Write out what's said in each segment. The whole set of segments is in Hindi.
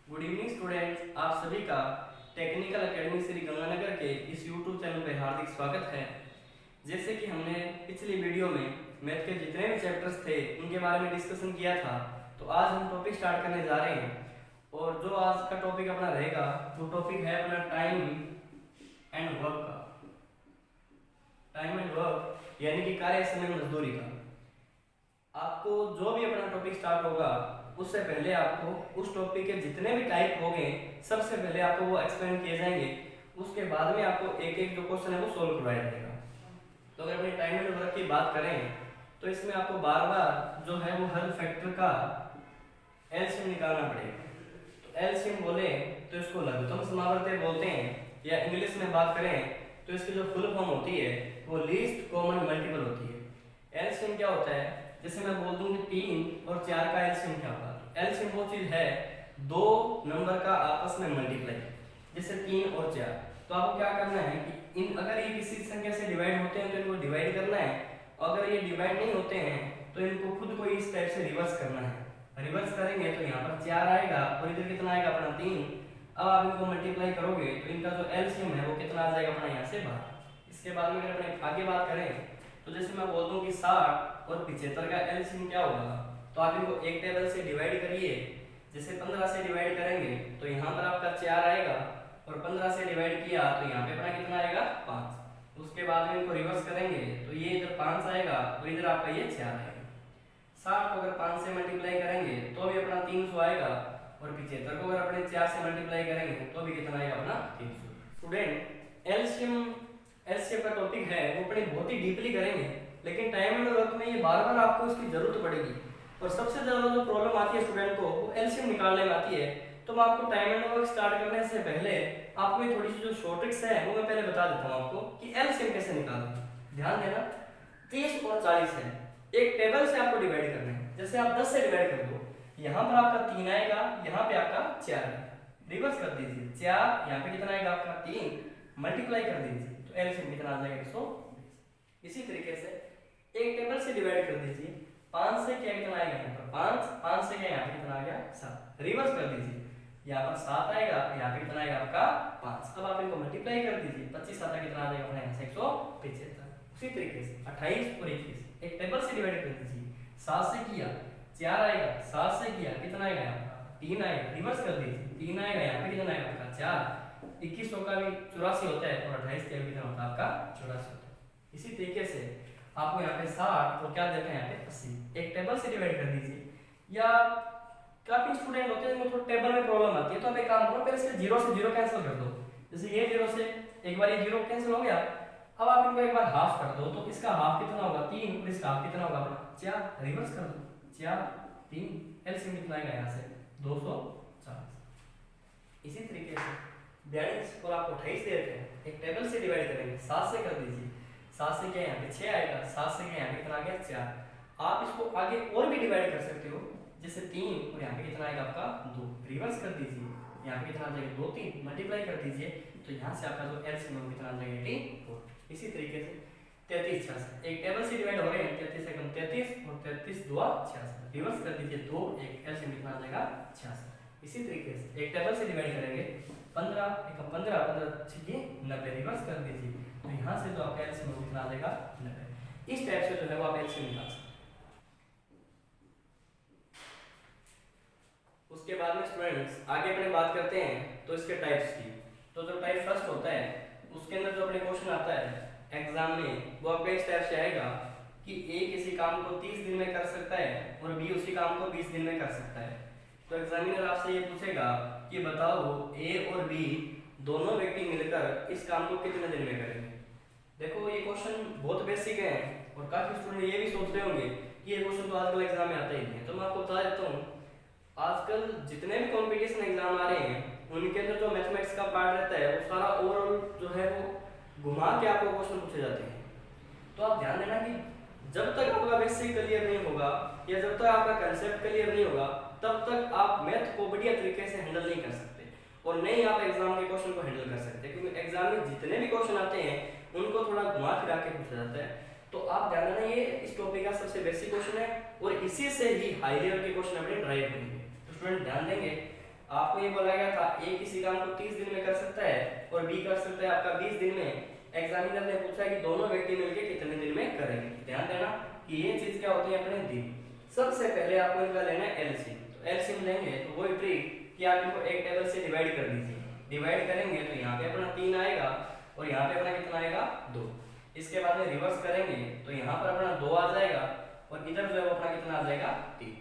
गुड इवनिंग स्टूडेंट्स, आप सभी का टेक्निकल एकेडमी श्री गंगानगर के इस यूट्यूब चैनल पर हार्दिक स्वागत है। जैसे कि हमने पिछली वीडियो में मैथ के जितने भी चैप्टर्स थे उनके बारे में डिस्कशन किया था, तो आज हम टॉपिक स्टार्ट करने जा रहे हैं। और जो आज का टॉपिक अपना रहेगा वो टॉपिक है अपना टाइम एंड वर्क का। टाइम एंड वर्क यानी कि कार्य, समय, मजदूरी का। आपको जो भी अपना टॉपिक स्टार्ट होगा उससे पहले आपको उस टॉपिक के जितने भी टाइप होंगे सबसे पहले आपको वो एक्सप्लेन किए जाएंगे। उसके बाद में आपको एक एक जो क्वेश्चन है वो सोल्व करवाया जाएगा। तो अगर अपने टाइम एंड वर्क की बात करें तो इसमें आपको बार बार जो है वो हर फैक्टर का एलसीएम निकालना पड़ेगा। तो एलसीएम बोले तो इसको लघुत्तम समावर्ती बोलते हैं, या इंग्लिश में बात करें तो इसकी जो फुल फॉर्म होती है वो लीस्ट कॉमन मल्टीपल होती है। एलसीएम क्या होता है? जैसे मैं बोल दूं कि 3 और 4 का एलसीएम क्या होगा? एलसीएम वो चीज है दो नंबर का आपस में मल्टीप्लाई, जैसे 3 और 4। तो आपको क्या करना है कि इन अगर ये किसी संख्या से डिवाइड होते हैं तो इनको डिवाइड करना है, अगर ये डिवाइड नहीं होते हैं तो इनको खुद को इस टाइप से रिवर्स करना है। रिवर्स करेंगे तो यहाँ पर 4 आएगा और इधर कितना आएगा अपना 3। अब आप इनको मल्टीप्लाई करोगे तो इनका जो एलसीएम है वो कितना आ जाएगा अपना यहाँ से बाहर। इसके बाद में अगर अपने आगे बात करें तो जैसे मैं बोल दूं कि 60 और 75 का एलसीएम क्या होगा, तो आप इनको एक टेबल से डिवाइड करिए। जैसे 15 से डिवाइड करेंगे तो यहाँ पर आपका 4 आएगा और 15 से डिवाइड किया तो यहाँ पे अपना कितना आएगा 5। उसके बाद में इनको रिवर्स करेंगे तो ये इधर 5 आएगा और इधर आपका ये 4 आएगा। 60 को अगर 5 से मल्टीप्लाई करेंगे तो भी अपना 300 आएगा और 75 को अगर अपने 4 से मल्टीप्लाई करेंगे तो भी कितना आएगा अपना 300। स्टूडेंट, एलसीएम का टॉपिक है वो अपने बहुत ही डीपली करेंगे, लेकिन टाइम एंड वर्क में ये बार बार आपको इसकी जरूरत पड़ेगी। और सबसे ज्यादा जो प्रॉब्लम आती है स्टूडेंट को वो एलसीएम निकालने में आती है। तो मैं आपको टाइम एंड वर्क स्टार्ट करने से पहले आपको ये थोड़ी सी जो शॉर्ट ट्रिक्स है वो मैं पहले बता देता हूँ आपको कि एलसीएम कैसे निकालें। ध्यान देना, 30 और 40 है, एक टेबल से आपको डिवाइड करना है। जैसे आप 10 से डिवाइड कर दो, यहाँ पर आपका 3 आएगा, यहाँ पे आपका 4 आएगा। रिवर्स कर दीजिए, 4 यहाँ पे कितना आएगा आपका 3, मल्टीप्लाई कर दीजिए तो एलसीएम कितना आ जाएगा 120। इसी तरीके से एक टेबल से डिवाइड कर दीजिए, 5 से क्या कितना आएगा यहाँ पर 5, 5 से क्या यहाँ पे कितना आ गया 7। रिवर्स कर दीजिए, यहाँ पर 7 आएगा, यहाँ पे कितना आएगा आपका 5। अब आप इनको मल्टीप्लाई कर दीजिए, 25 7 कितना आ जाएगा अपना यहाँ से 175। उसी तरीके से 28 और 21 एक टेबल से डिवाइड कर दीजिए, 7 से किया 4 आएगा, 7 से किया कितना आएगा यहाँ पर 3 आएगा। रिवर्स कर दीजिए, 3 आएगा, यहाँ पे कितना आएगा आपका 4। 21 का भी 84 होता है और 28 का भी कितना होता है आपका 84 होता है। इसी तरीके से आपको यहाँ पे 60 और क्या देखा है यहाँ पे 80 एक टेबल से डिवाइड कर दीजिए। या काफी स्टूडेंट होते हैं जिनको टेबल में प्रॉब्लम आती है, तो आप एक काम करो, पहले इसके 0 से 0 कैंसिल कर दो। जैसे ये 0 से एक बार ये 0 कैंसिल हो गया, अब आप इनको एक बार हाफ कर दो तो इसका हाफ कितना होगा 3 और इसका हाफ कितना होगा अपना 4। रिवर्स कर दो, 4 3 एलसीएम कितना आएगा यहाँ से 240। इसी तरीके से 42 और आपको 28 दे रखे हैं, एक टेबल से डिवाइड करेंगे, 7 से कर दीजिए, 7 से क्या यहाँ पे 6 आएगा, 7 से क्या यहाँ पे कितना आ गया 4। आप इसको आगे और भी डिवाइड कर सकते हो, जैसे 3 और यहाँ पे कितना आएगा आपका 2। रिवर्स कर दीजिए, यहाँ पे कितना आ जाएगा 2 3 मल्टीप्लाई कर दीजिए तो यहाँ से आपका जो एलसीएम है कितना आ जाएगा 84। इसी तरीके से 33 66 एक टेबल से डिवाइड हो रहे हैं, 33 से कम 33 और 33 2 66। रिवर्स कर दीजिए 2 1 एलसीएम कितना आ जाएगा 66। इसी तरीके से एक टेबल से डिवाइड करेंगे, 15 1 15 15 6 90। रिवर्स कर दीजिए तो यहाँ से जो आपका एलसीएम कितना आ जाएगा 90। इस टाइप से जो है वो आप एलसीएम निकाल सकते हैं। उसके बाद में स्टूडेंट्स आगे अपने बात करते हैं तो इसके टाइप्स की। तो जो टाइप फर्स्ट होता है उसके अंदर जो अपने क्वेश्चन आता है एग्जाम में वो आपका इस टाइप से आएगा कि ए किसी काम को 30 दिन में कर सकता है और बी उसी काम को 20 दिन में कर सकता है। तो एग्जामिनर आपसे ये पूछेगा कि बताओ ए और बी दोनों व्यक्ति मिलकर इस काम को कितने दिन में करेंगे। देखो ये क्वेश्चन बहुत बेसिक है और काफी स्टूडेंट ये भी सोच रहे होंगे कि ये क्वेश्चन तो आजकल एग्जाम में आता ही नहीं है। तो मैं आपको बता देता हूँ, आजकल जितने भी कंपटीशन एग्जाम आ रहे हैं उनके अंदर जो मैथमेटिक्स का पार्ट रहता है वो सारा ओवरऑल जो है वो घुमा के आपको क्वेश्चन पूछे जाते हैं। तो आप ध्यान देना कि जब तक आपका बेसिक क्लियर नहीं होगा या जब तक आपका कंसेप्ट क्लियर नहीं होगा तब तक आप मैथ को बढ़िया तरीके से हैंडल नहीं कर सकते और नहीं आप एग्जाम के क्वेश्चन को हैंडल कर सकते, क्योंकि एग्जाम में जितने भी क्वेश्चन आते हैं उनको थोड़ा घुमा फिरा के पूछा जाता है। तो आप ध्यान देना ये इस टॉपिक का सबसे बेसिक क्वेश्चन है और इसी से ही हाई लेवल के क्वेश्चन अपने ड्राइव करेंगे। तो स्टूडेंट ध्यान देंगे आपको ये बोला गया था ए किसी काम को 30 दिन में कर सकता है और बी कर सकता है आपका 20 दिन में। एग्जामिनर ने पूछा कि दोनों व्यक्ति मिलकर कितने दिन में करेंगे। ध्यान देना कि ये चीज क्या होती है अपने दिन। सबसे पहले आपको इनका लेना है एलसीएम। तो एलसीएम लेंगे तो वही ट्रिक कि आप इनको एक टेबल से डिवाइड कर दीजिए। डिवाइड करेंगे तो यहाँ पे अपना 3 आएगा और यहाँ पे अपना कितना आएगा 2। इसके बाद में रिवर्स करेंगे तो यहाँ पर अपना 2 आ जाएगा और इधर जो है वो अपना कितना आ जाएगा 3।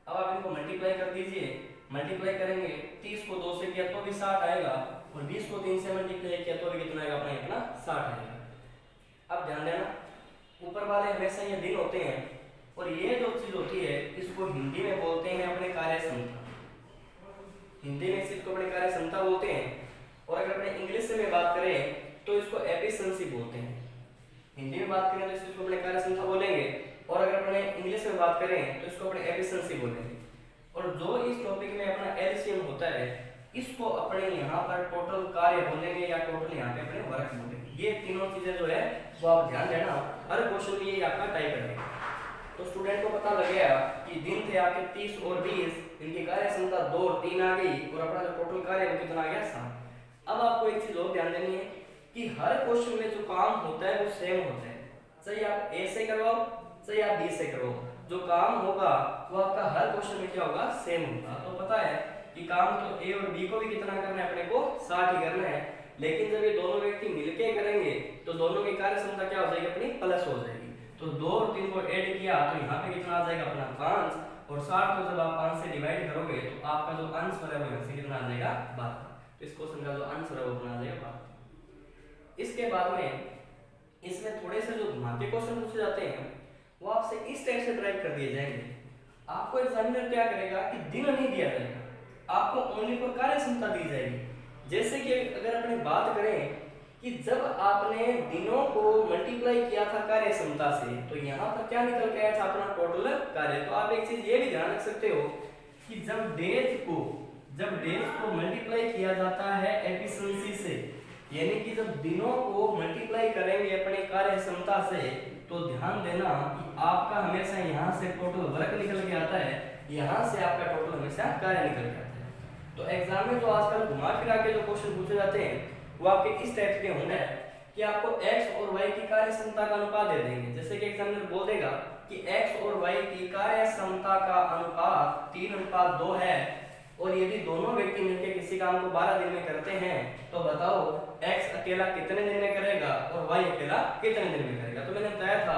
अब आप इनको मल्टीप्लाई कर दीजिए। मल्टीप्लाई करेंगे 30 को 2 से किया तो भी 60 आएगा और 20 को 3 से मल्टीप्लाई किया तो भी कितना आएगा अपना 60 आएगा। अब ध्यान देना ऊपर वाले हमेशा ये दिन होते हैं और ये जो चीज होती है इसको हिंदी में बोलते हैं अपने कार्य क्षमता। हिंदी में इसको अपने कार्य क्षमता बोलते हैं और अगर अपने इंग्लिश में बात करें तो इसको एफिशिएंसी बोलते हैं। हिंदी में बात करें तो इसको अपने कार्य क्षमता बोलेंगे और अगर अपने इंग्लिश में बात करें तो इसको अपने एफिशिएंसी बोलेंगे। और जो इस टॉपिक में अपना एलसीएम होता है इसको अपने यहाँ पर टोटल कार्य बोलेंगे या टोटल यहाँ पे अपने वर्क बोलेंगे। ये तीनों चीजें जो है वो आप ध्यान देना, हर क्वेश्चन में ये आपका टाइप रहेगा। तो स्टूडेंट को पता लग गया कि दिन थे आपके 30 और 20, इनकी कार्य क्षमता 2 और 3 आ गई और अपना जो टोटल कार्य वो कितना आ गया 7। अब आपको एक चीज और ध्यान देनी है कि हर क्वेश्चन में जो काम होता है वो सेम होता है, चाहे आप ए से करवाओ चाहे आप बी से करो, जो काम होगा वो आपका हर क्वेश्चन में क्या होगा सेम होगा। तो पता है कि काम तो ए और बी को भी कितना करना है अपने को 60 ही करना है, लेकिन जब ये दोनों व्यक्ति मिलके करेंगे तो दोनों की कार्य क्षमता क्या हो जाएगी अपनी प्लस हो जाएगी। तो 2 और 3 को ऐड किया तो यहाँ पे कितना आ जाएगा अपना 5 और 60 को जब आप 5 से डिवाइड करोगे तो आपका जो आंसर है वो यहाँ से कितना आ जाएगा 12। तो इस क्वेश्चन का जो आंसर है वो बना जाएगा 12। इसके बाद में इसमें थोड़े से जो घुमाके क्वेश्चन पूछे जाते हैं वो आपसे इस टाइप से ड्राइव कर दिए जाएंगे। आपको एग्जामिनर क्या करेगा कि दिन नहीं दिया जाएगा, आपको ओनली फॉर कार्य क्षमता दी जाएगी। जैसे कि अगर अपनी बात करें कि जब आपने दिनों को मल्टीप्लाई किया था कार्य क्षमता से तो यहाँ पर क्या निकल के आया था अपना टोटल कार्य। तो आप एक चीज ये भी ध्यान रख सकते हो कि जब डेज को मल्टीप्लाई किया जाता है एफिशिएंसी से, यानी कि जब दिनों को मल्टीप्लाई करेंगे अपने कार्य क्षमता से तो ध्यान देना कि आपका हमेशा यहाँ से टोटल वर्क निकल के आता है, यहाँ से आपका टोटल हमेशा कार्य निकल के आता है। तो एग्जाम में जो आजकल घुमा फिरा के जो क्वेश्चन पूछे जाते हैं वो आपके इस टाइप के होंगे कि आपको x और y की कार्य क्षमता का अनुपात दे देंगे। जैसे कि एग्जामिनर बोल देगा कि x और y की कार्य क्षमता का अनुपात 3:2 है और यदि दोनों व्यक्ति मिलकर किसी काम को 12 दिन में करते हैं तो बताओ x अकेला कितने दिन में करेगा और y अकेला कितने दिन में करेगा। तो मैंने बताया था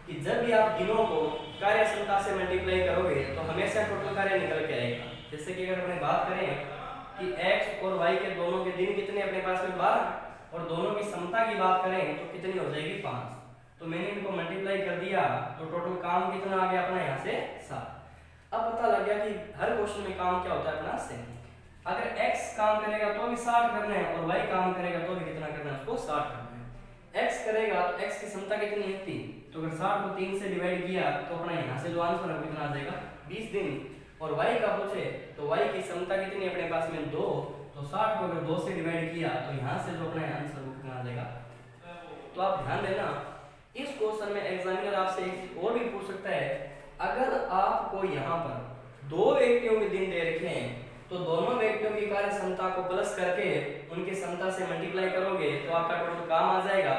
कि जब भी आप दिनों को कार्य क्षमता से मल्टीप्लाई करोगे तो हमेशा टोटल कार्य निकल के आएगा। जैसे कि अगर अपने बात करें कि x और y के दोनों के दिन कितने अपने पास में 12 और दोनों की क्षमता की बात करें तो कितनी हो जाएगी 5। तो मैंने इनको मल्टीप्लाई कर दिया तो टोटल काम कितना आ गया अपना यहाँ से 7। अब पता लग गया कि हर क्वेश्चन में काम क्या होता है अपना सेम। अगर x काम करेगा तो भी 60 करना है और y काम करेगा तो भी कितना करना है उसको 60 करना है। x करेगा तो x की क्षमता कितनी है 3, तो अगर 60 को 3 से डिवाइड किया तो अपना यहाँ से जो आंसर है कितना आ जाएगा 20 दिन। और y का पूछे तो y की क्षमता कितनी है अपने पास में 2, तो 60 को अगर 2 से डिवाइड किया तो यहाँ से जो अपना आंसर वो कितना आ जाएगा। तो आप ध्यान देना इस क्वेश्चन में एग्जामिनर आपसे एक चीज और भी पूछ सकता है, अगर आपको यहाँ पर 2 व्यक्तियों के दिन दे रखे हैं तो दोनों व्यक्तियों की कार्य क्षमता को प्लस करके उनकी क्षमता से मल्टीप्लाई करोगे तो आपका टोटल काम आ जाएगा।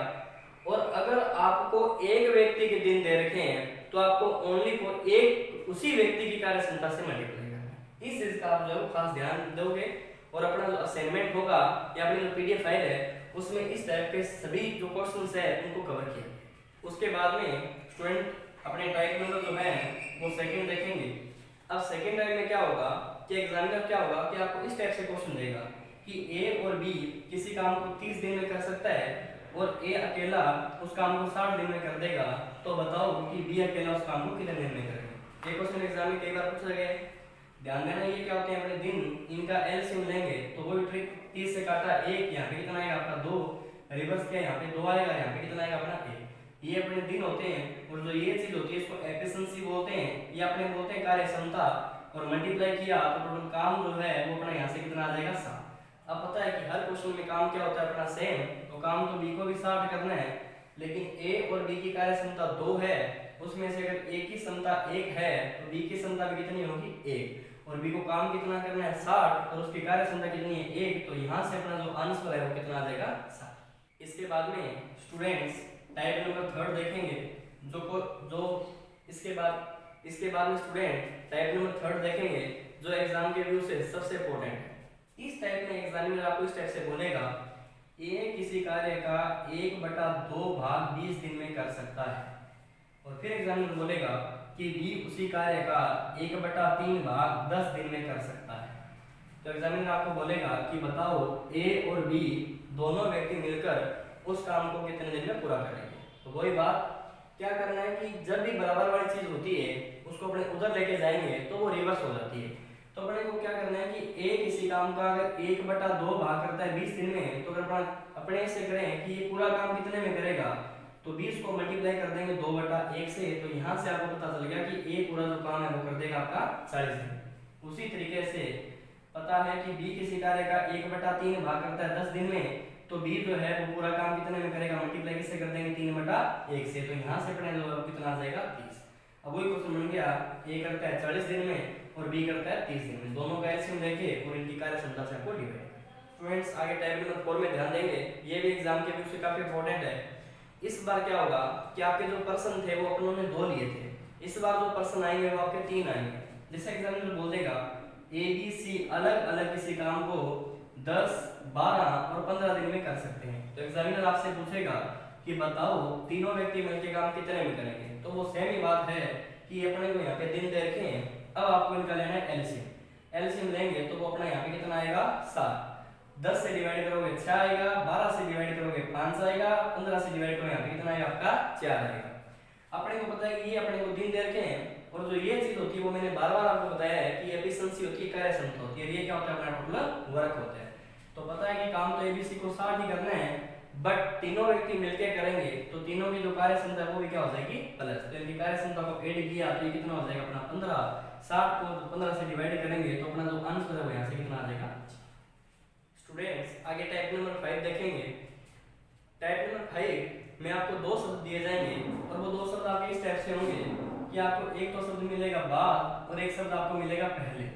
और अगर आपको एक व्यक्ति के दिन दे रखे हैं तो आपको ओनली फॉर एक उसी व्यक्ति की कार्य क्षमता से मल्टीप्लाई करना है। इस चीज का आप जो है खास ध्यान दोगे और अपना जो असाइनमेंट होगा या अपनी जो पीडीएफ फाइल है उसमें इस टाइप के सभी जो क्वेश्चंस है उनको कवर किया। उसके बाद में स्टूडेंट अपने टाइप नंबर जो है वो सेकंड देखेंगे। अब सेकंड टाइप में क्या होगा कि एग्जामिनर क्या होगा कि आपको इस टाइप से क्वेश्चन देगा कि ए और बी किसी काम को 30 दिन में कर सकता है और ए अकेला उस काम को 60 दिन में कर देगा, तो बताओ कि बी अकेला उस काम को कितने दिन में करेगा। ये क्वेश्चन एग्जाम में कई बार पूछा गया है। ध्यान देना ये क्या होते हैं अपने दिन, इनका एलसीएम लेंगे तो वही ट्रिक 30 से काटा 1, यहाँ पे कितना आएगा आपका 2, रिवर्स किया यहाँ पे 2 आएगा, यहाँ पे कितना आएगा अपना 1। ये अपने दिन होते हैं और जो ये चीज होती है इसको एफिशिएंसी बोलते हैं, ये अपने बोलते हैं कार्य क्षमता। और मल्टीप्लाई किया तो टोटल काम जो है वो अपना यहाँ से कितना आ जाएगा 7। अब पता है कि हर क्वेश्चन में काम क्या होता है अपना सेम, तो काम तो बी को भी 60 करना है, लेकिन ए और बी की कार्य क्षमता 2 है, उसमें से अगर ए की क्षमता 1 है तो बी की क्षमता भी कितनी होगी 1। और बी को काम कितना करना है 60 और उसकी कार्य क्षमता कितनी है 1, तो यहाँ से अपना जो आंसर है वो कितना आ जाएगा 60। इसके बाद में स्टूडेंट्स टाइप नंबर 3 देखेंगे जो इसके बाद में स्टूडेंट टाइप नंबर 3 देखेंगे जो एग्जाम के व्यू से सबसे इंपॉर्टेंट है। इस टाइप में एग्जामिनर आपको इस टाइप से बोलेगा ए किसी कार्य का 1/2 भाग 20 दिन में कर सकता है, और फिर एग्जामिनर बोलेगा कि बी उसी कार्य का 1/3 भाग 10 दिन में कर सकता है। तो एग्जामिनर आपको बोलेगा कि बताओ ए और बी दोनों व्यक्ति मिलकर उस काम को कितने दिन में पूरा करेंगे। तो वही बात क्या करना है कि जब भी बराबर वाली चीज होती है उसको अपने उधर लेके जाएंगे तो वो रिवर्स हो जाती है। तो अपने को क्या करना है कि ए किसी काम का अगर 1/2 भाग करता है 20 दिन में, तो अगर अपने से करें कि ये पूरा काम कितने में करेगा, तो 20 को मल्टीप्लाई कर देंगे 2/1 से, तो यहाँ से आपको पता चल गया कि ए पूरा जो काम है वो कर देगा आपका 40 दिन। उसी तरीके से पता है कि बी किसी कार्य का 1/3 भाग करता है 10 दिन में, तो बी जो है वो पूरा काम कितने में करेगा, मल्टीप्लाई किससे कर देंगे 3/1 से, तो यहाँ से अपने जो कितना आ जाएगा 30। अब वही क्वेश्चन बन गया ए करता है 40 दिन में और बी करता है 30 दिन में, दोनों का एलसीएम लेके और इनकी कार्य क्षमता से आपको डिवाइड। स्टूडेंट्स आगे टाइप नंबर 4 में ध्यान देंगे, ये भी एग्जाम के व्यू से काफी इंपॉर्टेंट है। इस बार क्या होगा कि आपके जो पर्सन थे वो अपनों ने 2 लिए थे, इस बार जो पर्सन आएंगे वो आपके 3 आएंगे। जैसे एग्जामिनर बोल देगा ए बी सी अलग अलग किसी काम को 10, 12 और 15 दिन में कर सकते हैं। तो एग्जामिनर आपसे पूछेगा कि बताओ तीनों व्यक्ति मिलकर काम कितने में करेंगे, तो वो सेम ही बात है कि अपने को यहाँ पे दिन दे रखे हैं। अब आपको इनका लेना है एलसीएम। एलसीएम लेंगे तो वो अपना यहाँ पे कितना आएगा 7, 10 से डिवाइड करोगे 6 आएगा, 12 से डिवाइड करोगे 5 आएगा, 15 से डिवाइड करोगे यहाँ पे कितना आएगा आपका 4 आएगा। अपने को पता है कि ये अपने को दिन दे रखे हैं, और जो ये चीज होती है वो मैंने बार बार आपको बताया है कि एफिशिएंसी होती है, कार्य क्षमता होती है, ये क्या होता है अपना टोटल वर्क होता है। तो पता है कि काम तो एबीसी को 60 ही करना है, बट तीनों व्यक्ति मिलकर करेंगे तो तीनों की जो कार्य क्षमता है वो भी क्या हो जाएगी प्लस, तो इनकी कार्य क्षमता को ऐड किया तो ये कितना हो जाएगा अपना 15, 60 को 15 से डिवाइड करेंगे तो अपना जो आंसर है वो यहाँ से कितना आ जाएगा। स्टूडेंट्स आगे टाइप नंबर 5 देखेंगे। टाइप नंबर 5 में आपको 2 शब्द दिए जाएंगे और वो 2 शब्द आपके इस टाइप से होंगे कि आपको एक तो शब्द मिलेगा बाद और एक शब्द आपको मिलेगा पहले।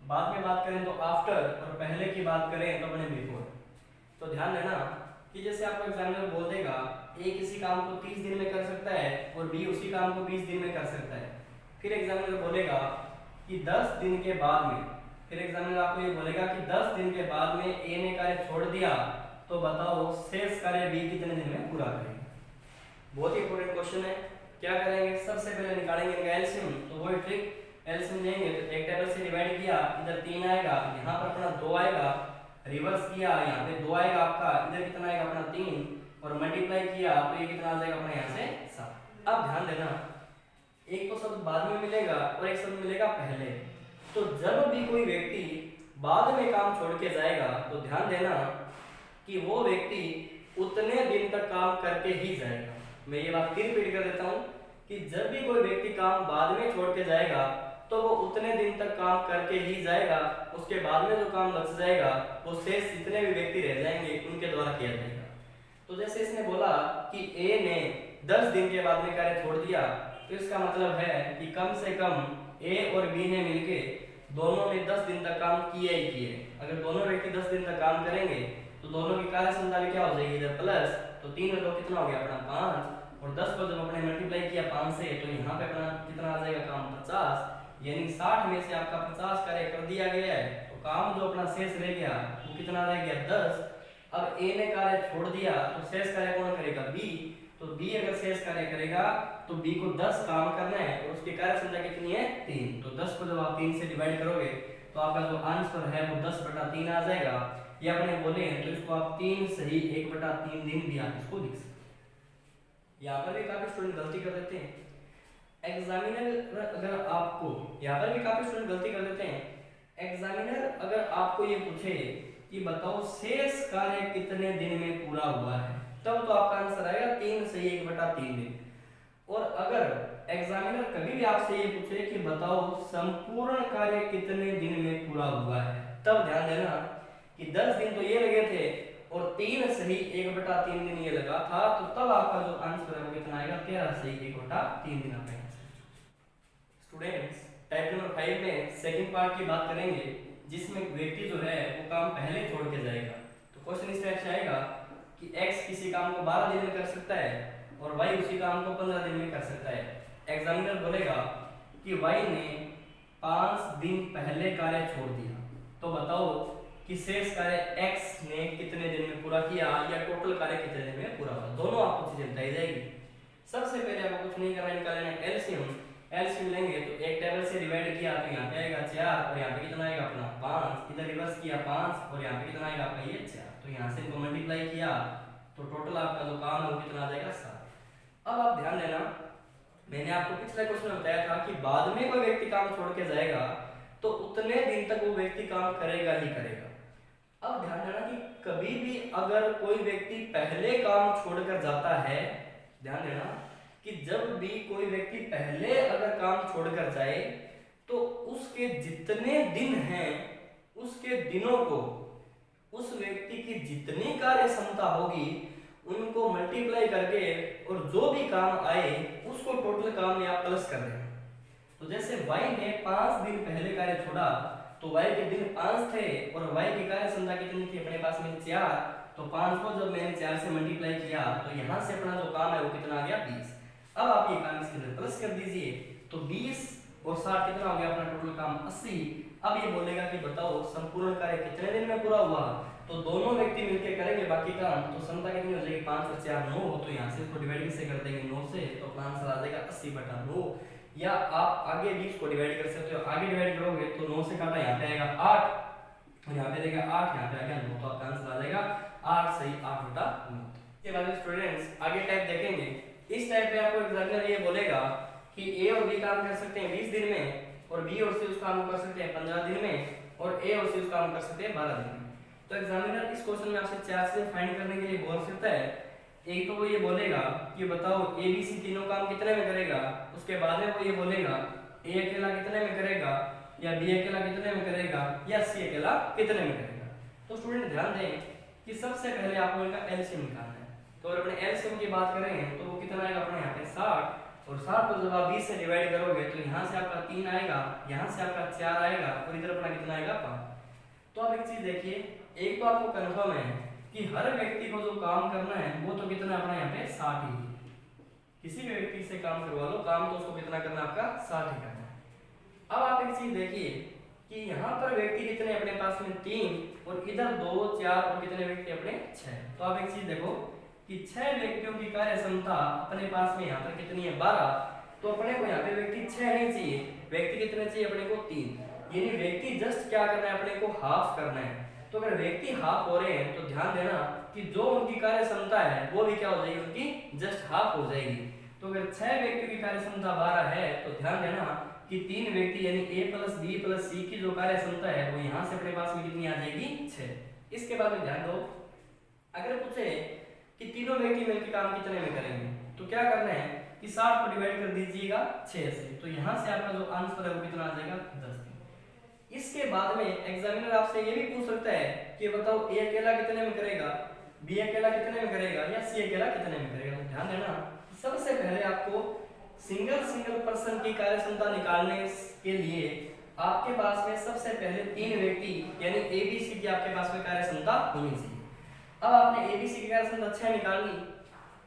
बाद में बात करें तो आफ्टर और पहले की बात करें तो अपने बिफोर। तो ध्यान देना कि जैसे आपको एग्जामिनर बोल देगा ए किसी काम को 30 दिन में कर सकता है और बी उसी काम को 20 दिन में कर सकता है। फिर एग्जामिनर बोलेगा कि 10 दिन के बाद में, फिर एग्जामिनर आपको ये बोलेगा कि 10 दिन के बाद में ए ने कार्य छोड़ दिया, तो बताओ शेष कार्य बी कितने दिन में पूरा करेगा। बहुत ही इंपॉर्टेंट क्वेश्चन है। क्या करेंगे, सबसे पहले निकालेंगे इनका एलसीएम। तो वही ट्रिक, एलसीएम लेंगे तो एक टेबल से डिवाइड किया, इधर 3 आएगा, यहाँ पर अपना 2 आएगा, रिवर्स किया यहाँ पे 2 आएगा आपका, इधर कितना आएगा अपना 3 और मल्टीप्लाई किया तो ये कितना आ जाएगा अपना यहाँ से 7। अब ध्यान देना एक तो शब्द बाद में मिलेगा और एक शब्द मिलेगा पहले। तो जब भी कोई व्यक्ति बाद में काम छोड़ के जाएगा तो ध्यान देना कि वो व्यक्ति उतने दिन तक काम करके ही जाएगा। मैं ये बात फिर रिपीट कर देता हूँ कि जब भी कोई व्यक्ति काम बाद में छोड़ के जाएगा तो वो उतने दिन तक काम करके ही जाएगा, उसके बाद में जो काम बच जाएगा वो शेष जितने भी व्यक्ति रह जाएंगे उनके द्वारा किया जाएगा। तो जैसे इसने बोला कि ए ने 10 दिन के बाद में कार्य छोड़ दिया, तो इसका मतलब है कि कम से कम ए और बी ने मिलके दोनों ने 10 दिन तक काम किए ही किए। अगर दोनों व्यक्ति 10 दिन तक काम करेंगे तो दोनों की कार्य क्षमता भी क्या हो जाएगी इधर प्लस, तो 3 में 2 कितना हो गया अपना 5 और 10 को जब अपने मल्टीप्लाई किया 5 से तो यहाँ पे अपना कितना आ जाएगा काम 50, यानी 60 में से आपका 50 कार्य कर दिया गया है, तो काम जो अपना शेष रह गया वो कितना रह गया 10। अब ए ने कार्य छोड़ दिया तो शेष कार्य कौन करेगा बी, तो बी अगर शेष कार्य करेगा तो बी को 10 काम करना है और उसकी कार्य क्षमता कितनी है 3, तो 10 को जब आप 3 से डिवाइड करोगे तो आपका जो आंसर है वो 10/3 आ जाएगा। ये अपने बोले हैं तो इसको आप 3 सही 1/3 दिन भी आप इसको लिख सकते। यहाँ पर भी काफी स्टूडेंट गलती कर देते हैं। एग्जामिनर अगर आपको यहाँ पर भी काफी स्टूडेंट गलती कर देते हैं। एग्जामिनर अगर आपको ये पूछे कि बताओ शेष कार्य कितने दिन में पूरा हुआ है, तब तो आपका आंसर आएगा 3 सही 1/3 दिन। और अगर एग्जामिनर कभी भी आपसे ये पूछे कि बताओ संपूर्ण कार्य कितने दिन में पूरा हुआ है, तब ध्यान देना कि 10 दिन तो ये लगे थे और 3 सही 1/3 दिन ये लगा था, तो तब आपका जो आंसर है वो कितना आएगा 13 सही 1/3 दिन आपका। स्टूडेंट्स टाइप नंबर 5 में सेकंड पार्ट की बात करेंगे, जिसमें व्यक्ति जो है वो काम पहले छोड़ के जाएगा। तो क्वेश्चन इस टाइप से आएगा कि x किसी काम को 12 दिन में कर सकता है और y उसी काम को 15 दिन में कर सकता है। एग्जामिनर बोलेगा कि y ने 5 दिन पहले कार्य छोड़ दिया, तो बताओ कि शेष कार्य x ने कितने दिन में पूरा किया या टोटल कार्य कितने दिन में पूरा हुआ। दोनों आपको चीजें बताई जाएगी। सबसे पहले आपको कुछ नहीं करना, इनका लेना एलसीएम। एलसीएम लेंगे तो एक टेबल से डिवाइड किया तो यहाँ पे आएगा 4 और यहाँ पे कितना आएगा अपना 5, इधर रिवर्स किया 5 और यहाँ पे कितना आएगा आपका ये 4। तो यहाँ से इनको मल्टीप्लाई किया तो टोटल आपका जो काम है वो कितना आ जाएगा 7। अब आप ध्यान देना, मैंने आपको पिछले क्वेश्चन में बताया था कि बाद में कोई व्यक्ति काम छोड़ के जाएगा तो उतने दिन तक वो व्यक्ति काम करेगा ही करेगा। अब ध्यान देना कि कभी भी अगर कोई व्यक्ति पहले काम छोड़कर जाता है, ध्यान देना कि जब भी कोई व्यक्ति पहले अगर काम छोड़कर जाए तो उसके जितने दिन हैं उसके दिनों को उस व्यक्ति की जितनी कार्य क्षमता होगी उनको मल्टीप्लाई करके और जो भी काम आए उसको टोटल काम में आप प्लस कर देना। तो जैसे y ने 5 दिन पहले कार्य छोड़ा तो y के दिन 5 थे और y की कार्य क्षमता कितनी थी अपने पास में 4, तो 5 को जब मैंने 4 से मल्टीप्लाई किया तो यहाँ से अपना जो काम है वो कितना आ गया 20। अब आप ये काम इसके अंदर प्लस कर दीजिए तो 20 और 60 कितना हो गया अपना टोटल काम 80। अब ये बोलेगा कि बताओ संपूर्ण कार्य कितने दिन में पूरा हुआ, तो दोनों व्यक्ति मिलकर करेंगे बाकी काम, तो क्षमता कितनी हो जाएगी 5 और 4 9, तो यहाँ से इसको डिवाइड कैसे कर देंगे 9 से, तो अपना आंसर आ जाएगा 80/9। या आप आगे भी इसको डिवाइड कर सकते हो, आगे डिवाइड करोगे तो 9 से काटा यहाँ पे आएगा 8 और यहाँ पे देगा 8, यहाँ पे आ गया 9, तो आपका आंसर आ जाएगा 8 सही 8/9। इसके बाद स्टूडेंट्स आगे टाइप देखेंगे। इस टाइप पे आपको एग्जामिनर ये बोलेगा कि ए और बी काम कर सकते हैं 20 दिन में और बी और सी उस काम को कर सकते हैं 15 दिन में और ए और सी उस काम को कर सकते हैं 12 दिन में। तो एग्जामिनर इस क्वेश्चन में आपसे 4 चीजें फाइंड करने के लिए बोल सकता है। एक तो वो ये बोलेगा कि बताओ ए बी सी तीनों काम कितने में करेगा, उसके बाद में वो ये बोलेगा ए अकेला कितने में करेगा या बी अकेला कितने में करेगा या सी अकेला कितने में करेगा। तो स्टूडेंट ध्यान दें कि सबसे पहले आपको इनका एलसीएम निकालना है। तो अगर अपने एलसीएम की बात करें तो वो कितना आएगा अपने यहाँ पे 60 और 60 को जब आप 20 से डिवाइड करोगे तो यहाँ से आपका 3 आएगा, यहाँ से आपका 4 आएगा और इधर अपना कितना आएगा 5। तो आप एक चीज देखिए, एक तो आपको कंफर्म है कि हर व्यक्ति को जो काम करना है वो तो कितना अपना यहाँ पे 60 ही, किसी भी व्यक्ति से काम करवा लो काम तो उसको कितना करना आपका 60 ही करना है। अब आप एक चीज देखिए कि यहाँ पर व्यक्ति कितने अपने पास में 3 और इधर 2 4 और कितने व्यक्ति अपने 6। तो आप एक चीज देखो कि 6 व्यक्तियों की कार्य क्षमता अपने पास में यहाँ पर कितनी है 12, तो अपने को यहाँ पे व्यक्ति 6 नहीं चाहिए, व्यक्ति कितने चाहिए अपने को 3, यानी व्यक्ति जस्ट क्या करना है अपने को हाफ करना है। तो अगर व्यक्ति हाफ हो रहे हैं तो ध्यान देना कि जो उनकी कार्य क्षमता है वो भी क्या हो जाएगी उनकी जस्ट हाफ हो जाएगी। तो अगर 6 व्यक्तियों की कार्य क्षमता 12 है तो ध्यान देना कि 3 व्यक्ति यानी a + b + c की जो कार्य क्षमता है वो यहाँ से अपने पास में कितनी आ जाएगी 6। इसके बाद में ध्यान दो, अगर पूछे कि तीनों व्यक्ति मिलकर काम कितने में करेंगे तो क्या करना है कि 60 को डिवाइड कर दीजिएगा 6 से, तो यहाँ से आपका जो आंसर है वो कितना आ जाएगा 10। इसके बाद में एग्जामिनर आपसे ये भी पूछ सकता है कि बताओ ए अकेला कितने में करेगा, बी अकेला कितने में करेगा या सी अकेला कितने में करेगा। तो ध्यान देना सबसे पहले आपको सिंगल पर्सन की कार्य क्षमता निकालने के लिए आपके पास में सबसे पहले 3 व्यक्ति यानी ए बी सी की आपके पास में कार्य क्षमता होनी चाहिए। अब आपने ए बी सी की कार्य क्षमता 6 निकालनी,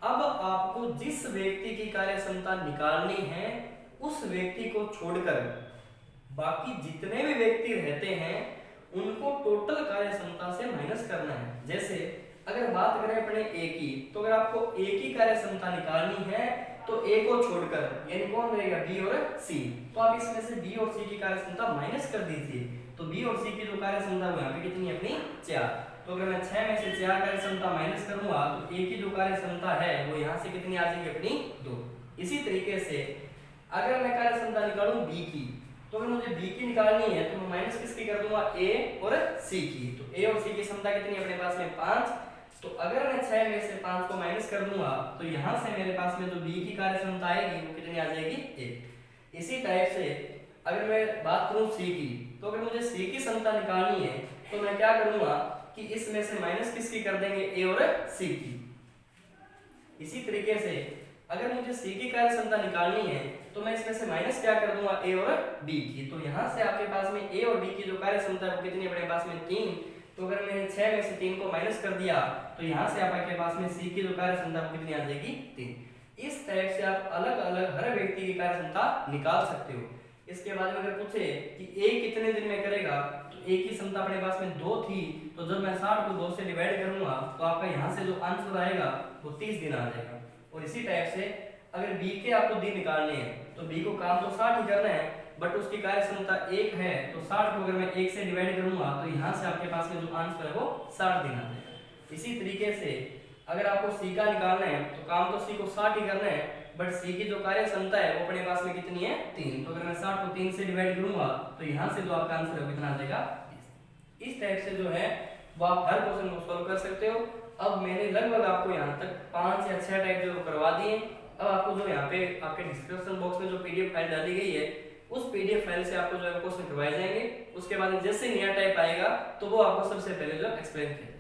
अब आपको जिस व्यक्ति की कार्य क्षमता निकालनी है उस व्यक्ति को छोड़कर बाकी जितने भी व्यक्ति रहते हैं उनको टोटल कार्य क्षमता से माइनस करना है। जैसे अगर बात करें अपने ए की, तो अगर आपको ए की कार्य क्षमता निकालनी है तो ए को छोड़कर यानी कौन रहेगा बी और सी, तो आप इसमें से बी और सी की कार्य क्षमता माइनस कर दीजिए। तो बी और सी की जो कार्य क्षमता है यहाँ पे कितनी है अपनी 4, तो अगर मैं 6 में से 4 कार्य क्षमता माइनस करूंगा तो ए की जो कार्य क्षमता है वो यहाँ से कितनी आ जाएगी अपनी 2। इसी तरीके से अगर मैं कार्य क्षमता निकालूं बी की, तो अगर मुझे बी की निकालनी है तो मैं माइनस किसकी कर दूंगा ए और सी की, तो ए और सी की क्षमता कितनी है अपने पास में 5, तो अगर मैं 6 में से 5 को माइनस कर दूंगा तो यहाँ से मेरे पास में जो बी की कार्य क्षमता आएगी वो कितनी आ जाएगी 1। इसी टाइप से अगर मैं बात करूं सी की, तो अगर मुझे सी की क्षमता निकालनी है तो मैं क्या करूंगा कि इसमें से माइनस किसकी कर देंगे ए और सी की। इसी तरीके से अगर मुझे सी की कार्य क्षमता निकालनी है तो मैं इसमें से माइनस क्या कर दूंगा, ए और बी की। तो यहाँ से आपके पास में ए और बी की जो कार्य क्षमता है वो कितनी है अपने पास में 3। तो अगर मैंने 6 में से 3 को माइनस कर दिया तो यहाँ से आपके पास में सी की जो कार्य क्षमता वो कितनी आ जाएगी, 3। इस टाइप से आप अलग अलग हर व्यक्ति की कार्य क्षमता निकाल सकते हो। इसके बाद में अगर पूछे कि ए कितने दिन में करेगा, तो ए की क्षमता अपने पास में 2 थी, तो जब मैं 60 को 2 से डिवाइड करूंगा तो आपका यहाँ से जो आंसर आएगा वो 30 दिन आ जाएगा। और इसी टाइप से अगर बी के आपको दिन निकालने हैं तो बी को काम तो 60 ही करना है, बट उसकी कार्य क्षमता 1 है, तो 60 को अगर मैं 1 से डिवाइड करूंगा तो यहाँ से आपके पास में जो आंसर है वो 60 दिन आ जाएगा। इसी तरीके से अगर आपको सी का निकालना है तो काम तो सी को 60 ही करना है, बट सी की जो कार्य क्षमता है वो अपने पास में कितनी है, 3। तो अगर मैं 60 को 3 से डिवाइड करूंगा तो यहाँ से जो आपका आंसर है वो कितना आ जाएगा, 30। इस टाइप से जो है वो आप हर क्वेश्चन को सॉल्व कर सकते हो। अब मैंने लगभग आपको यहाँ तक 5 या 6 टाइप जो करवा दिए। अब आपको जो यहाँ पे आपके डिस्क्रिप्शन बॉक्स में जो पीडीएफ फाइल डाली गई है उस पीडीएफ फाइल से आपको जो है क्वेश्चन करवाए जाएंगे। उसके बाद जैसे नया टाइप आएगा तो वो आपको सबसे पहले जो एक्सप्लेन किया जाएगा।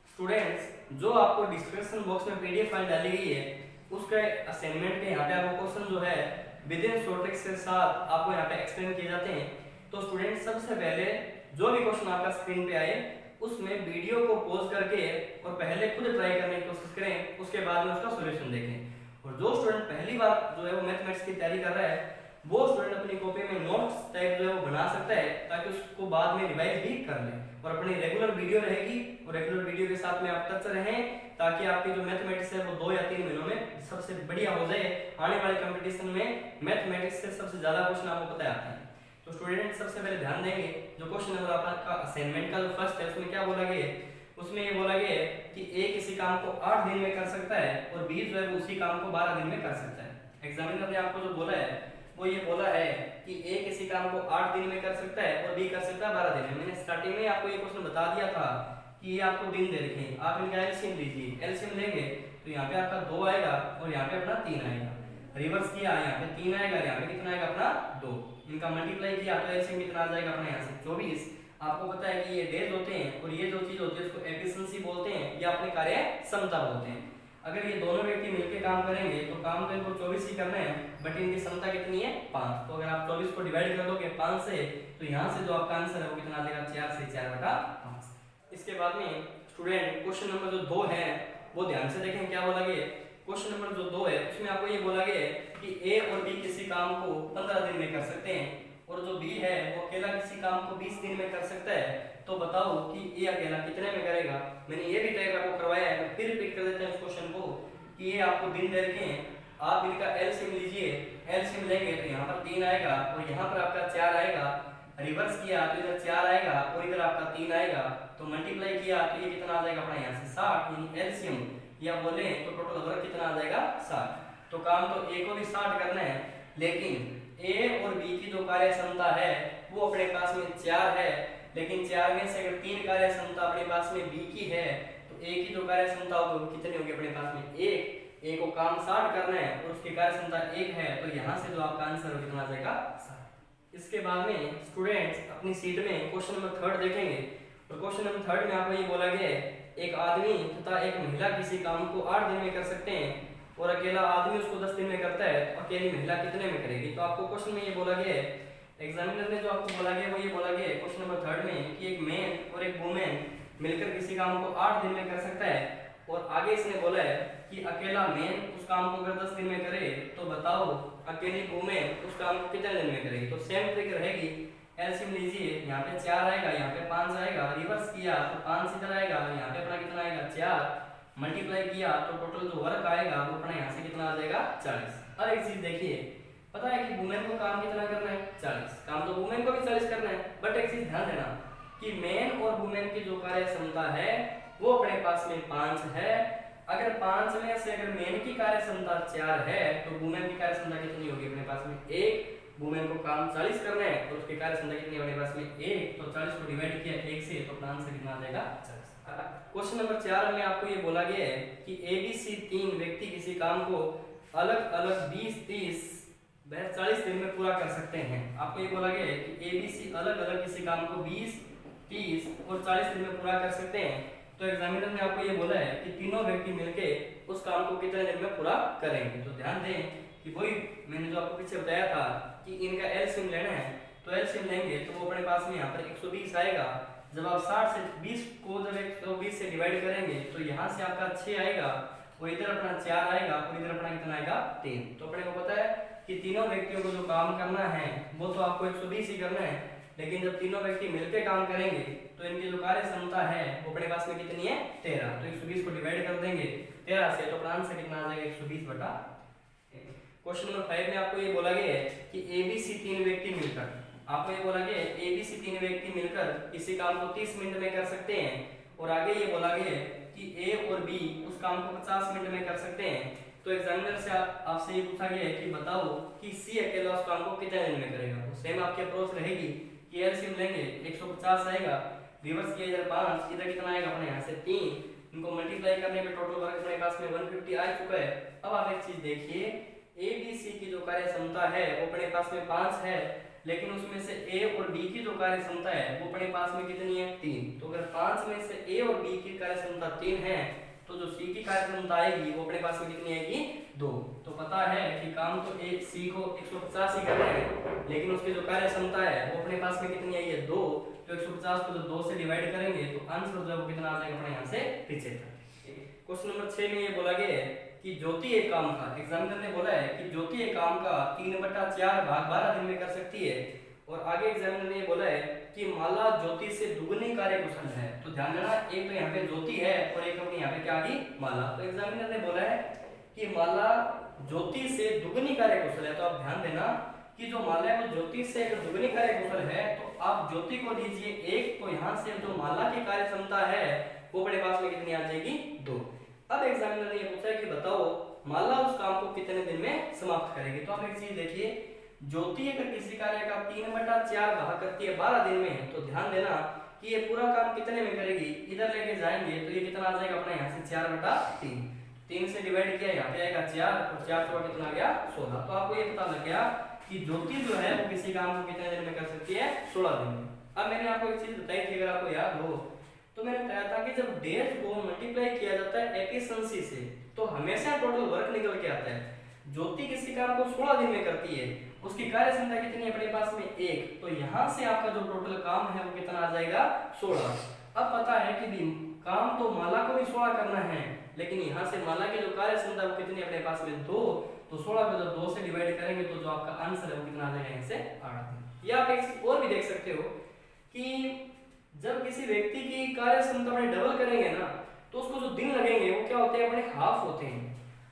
स्टूडेंट्स, जो आपको डिस्क्रिप्शन बॉक्स में पीडीएफ फाइल डाली गई है उसका असाइनमेंट के यहाँ पे आपको क्वेश्चन जो है विद इन शॉर्ट ट्रिक्स के साथ आपको यहाँ पे एक्सप्लेन किए जाते हैं। तो स्टूडेंट, सबसे पहले जो भी क्वेश्चन आपका स्क्रीन पे आए उसमें वीडियो को पॉज करके और पहले खुद ट्राई करने की कोशिश करें, उसके बाद में उसका सॉल्यूशन देखें। और जो स्टूडेंट पहली बार जो है वो मैथमेटिक्स की तैयारी कर रहा है वो स्टूडेंट अपनी कॉपी में नोट्स टाइप जो है वो बना सकता है ताकि उसको बाद में रिवाइज भी कर ले। और अपनी रेगुलर वीडियो रहेगी और रेगुलर वीडियो के साथ में आप टच रहें ताकि आपकी जो मैथमेटिक्स है वो 2 या 3 महीनों में सबसे बढ़िया हो जाए। आने वाले कंपटीशन में मैथमेटिक्स से सबसे ज्यादा क्वेश्चन आपको पता आता है। तो स्टूडेंट, सबसे पहले ध्यान देंगे जो क्वेश्चन नंबर आपका असाइनमेंट का जो फर्स्ट है उसमें क्या बोला गया है, उसमें ये बोला गया है कि ए किसी काम को 8 दिन में कर सकता है और बी जो है उसी काम को 12 दिन में कर सकता है। एग्जामिनर ने आपको जो बोला है वो ये बोला है कि ए किसी काम को 8 दिन में कर सकता है और बी कर सकता है 12 दिन में। मैंने स्टार्टिंग में आपको ये क्वेश्चन बता दिया था कि ये आपको दिन दे रखे हैं, आप इनका एलसीएम लीजिए। एलसीएम लेंगे तो यहाँ पे आपका 2 आएगा और यहाँ पे अपना 3 आएगा। रिवर्स किया, यहाँ पे 3 आएगा, यहाँ पे कितना आएगा अपना 2। इनका मल्टीप्लाई किया तो एलसीएम कितना आ जाएगा अपना यहाँ से 24। आपको पता है कि ये डेज होते हैं और ये जो चीज होती है उसको एफिशिएंसी बोलते हैं या अपने कार्य क्षमता बोलते हैं। अगर ये दोनों व्यक्ति मिलकर काम करेंगे तो काम तो इनको 24 ही करना है, बट इनकी क्षमता कितनी है 5। तो अगर आप 24 को डिवाइड कर दोगे 5 से तो यहाँ से जो आपका आंसर है वो कितना आ जाएगा 4 से 4/5। इसके बाद में स्टूडेंट क्वेश्चन नंबर जो 2 है वो ध्यान से देखें क्या बोला गया है। क्वेश्चन नंबर जो 2 है उसमें आपको ये बोला गया है कि ए और बी किसी काम को 15 दिन में कर सकते हैं और जो बी है वो अकेला किसी काम को 20 दिन में कर सकता है। तो बताओ कि ए अकेला कितने में करेगा। मैंने ये भी टाइप आपको करवाया है, मैं फिर रिपीट कर देता हूं इस क्वेश्चन को कि ये आपको दिन दे रखे हैं, आप इनका एलसीएम लीजिए। एलसीएम लेंगे तो यहाँ पर 3 आएगा और यहाँ पर आपका 4 आएगा। रिवर्स किया तो इधर 4 आएगा और इधर आपका 3 आएगा। तो मल्टीप्लाई किया तो ये कितना आ जाएगा अपना यहाँ से 60, यानी एलसीएम या बोले तो टोटल वर्क कितना आ जाएगा 60। तो काम तो ए को भी 60 करना है, लेकिन ए और बी की जो कार्य क्षमता है वो अपने पास में 4 है, लेकिन 4 में से अगर 3 कार्य क्षमता अपने पास में बी की है तो ए की जो कार्य क्षमता होगी वो कितनी होगी अपने पास में 1। ए को काम 60 करना है और उसकी कार्य क्षमता 1 है, तो यहाँ से जो आपका आंसर हो कितना आ जाएगा 60। इसके बाद में स्टूडेंट्स अपनी सीट में क्वेश्चन नंबर 3 देखेंगे। और क्वेश्चन नंबर 3 में आपको ये बोला गया है एक आदमी तथा एक महिला किसी काम को 8 दिन में कर सकते हैं और अकेला आदमी उसको 10 दिन में करता है, तो अकेली महिला कितने में करेगी। तो आपको क्वेश्चन में ये बोला गया है, एग्जामिनर ने जो आपको बोला गया वो ये बोला गया है क्वेश्चन नंबर 3 में कि एक मैन और एक वुमेन मिलकर किसी काम को 8 दिन में कर सकता है और आगे इसने बोला है कि अकेला मैन उस काम को अगर 10 दिन में करे तो बताओ अकेली वुमेन उस काम को कितने दिन में करेगी। तो सेम ट्रिक रहेगी, एलसीएम लीजिए, यहाँ पे 4 आएगा, यहाँ पे 5 आएगा, रिवर्स किया तो 5 इधर आएगा, यहाँ पे अपना कितना आएगा 4, मल्टीप्लाई किया तो टोटल जो वर्क आएगा वो अपना यहाँ से कितना आ जाएगा 40। और एक चीज देखिए, पता है कि वुमेन को काम कितना करना है 40, काम तो वुमेन को भी 40 करना है, बट एक चीज ध्यान देना कि मैन और वुमेन की जो कार्य क्षमता है वो अपने पास में 5 है। अगर 5 में से अगर मैन की कार्य क्षमता 4 है तो वुमेन की कार्य क्षमता कितनी होगी अपने पास में 1। वुमेन को काम 40 करना है और उसकी कार्य क्षमता कितनी अपने पास में 1, तो 40 को डिवाइड किया 1 से तो अपना आंसर कितना आ जाएगा 40। क्वेश्चन नंबर 4 में आपको ये बोला गया है कि ABC 3 व्यक्ति किसी काम को अलग अलग 20, 30, 40 दिन में पूरा कर सकते हैं। आपको ये बोला गया है कि ABC अलग अलग किसी काम को 20, 30 और 40 दिन में पूरा कर सकते हैं। तो एग्जामिनर ने आपको ये बोला है कि तीनों व्यक्ति मिलके उस काम को कितने दिन में पूरा करेंगे। तो ध्यान दें कि वही मैंने जो आपको पीछे बताया था कि इनका एलसीएम लेना है, तो एलसीएम लेंगे तो वो अपने पास में यहाँ पर 120 आएगा। जब आप 60 से 20 को जब 120 से डिवाइड करेंगे तो यहाँ से आपका 6 आएगा, और इधर अपना 4 आएगा, और इधर अपना कितना आएगा 3। तो अपने को पता है कि तीनों व्यक्तियों को जो काम करना है वो तो आपको 120 ही करना है, लेकिन जब तीनों व्यक्ति मिलकर काम करेंगे तो इनकी जो कार्य क्षमता है वो अपने पास में कितनी है 13। तो 120 को डिवाइड कर देंगे 13 से, तो अपना आंसर कितना आ जाएगा 120 बटा। क्वेश्चन नंबर 5 में आपको ये बोला गया है कि एबीसी तीन व्यक्ति मिलकर, आपको ये बोला गया है एबीसी तीन व्यक्ति मिलकर किसी काम को 30 मिनट में कर सकते हैं, और आगे ये बोला गया है कि ए और बी उस काम को 50 मिनट में कर सकते हैं। तो एग्जामिनर से आपसे ये पूछा गया है कि बताओ कि सी अकेला उस काम को कितने दिन में करेगा। तो सेम आपकी अप्रोच रहेगी कि एलसीएम लेंगे 150 आएगा, रिवर्स किया जाए 5, इधर कितना आएगा अपने यहाँ से 3, इनको मल्टीप्लाई करने पे टोटल वर्क अपने पास में 150 आ चुका है। अब आप एक चीज देखिए, ए बी सी की जो कार्य क्षमता है वो अपने पास में 5 है, लेकिन उसमें से ए और बी की जो कार्य क्षमता है वो अपने पास में कितनी है 3। तो अगर 5 में से ए और बी की कार्य क्षमता 3 है तो जो सी की कार्य क्षमता आएगी वो अपने पास में कितनी आएगी 2। तो पता है कि काम तो ए सी को 150 ही कर रहे हैं, लेकिन उसकी जो कार्य क्षमता है वो अपने पास में कितनी आई है 2। तो 150 को जो 2 से डिवाइड करेंगे तो आंसर जो है वो कितना आ जाएगा अपने यहाँ से 75। क्वेश्चन नंबर 6 में ये बोला गया है कि ज्योति एक काम का, एग्जामिनर ने बोला है कि ज्योति एक काम का 3/4 भाग 12 दिन में कर सकती है, और आगे एग्जामिनर ने ये बोला है कि माला ज्योति से दुगनी कार्य कुशल है। तो ध्यान देना, एक तो यहाँ पे ज्योति है और एक अपनी यहाँ पे क्या आ गई माला। तो एग्जामिनर ने बोला है कि माला ज्योति से दुगनी कार्य कुशल है। तो आप ध्यान देना कि जो माला है वो ज्योति से अगर दुगनी कार्य कुशल है तो आप ज्योति को लीजिए 1, तो यहाँ से जो माला की कार्य क्षमता है वो बड़े पास में कितनी आ जाएगी 2। अब एग्जामिनर ने ये पूछा है कि बताओ माला उस काम को कितने दिन में समाप्त करेगी। तो आप एक चीज देखिए, ज्योति अगर किसी कार्य का 3/4 भाग करती है 12 दिन में, तो ध्यान देना कि ये पूरा काम कितने में करेगी, इधर लेके जाएंगे तो ये कितना आ जाएगा अपना यहाँ से 4/3, 3 से डिवाइड किया यहाँ पे आएगा 4, और 4 का कितना आ गया 16। तो आपको ये पता लग गया कि ज्योति जो है वो किसी काम को कितने दिन में कर सकती है 16 दिन में। अब मैंने आपको एक चीज बताई थी, अगर आपको याद हो तो मैंने बताया था कि जब डेज को मल्टीप्लाई किया जाता है एफिशिएंसी से तो हमेशा टोटल वर्क निकल के आता है। ज्योति किसी काम को 16 दिन में करती है, उसकी कार्य क्षमता कितनी है अपने पास में 1, तो यहाँ से आपका जो टोटल काम है वो कितना आ जाएगा 16। अब पता है कि काम तो माला को भी 16 करना है, लेकिन यहाँ से माला की जो कार्य क्षमता वो कितनी अपने पास में 2, तो 16 को जब 2 से डिवाइड करेंगे तो जो आपका आंसर है वो कितना आ जाएगा यहाँ से 8। या आप एक चीज और भी देख सकते हो कि जब किसी व्यक्ति की कार्य क्षमता अपने डबल करेंगे ना तो उसको जो दिन लगेंगे वो क्या होते हैं अपने हाफ होते हैं।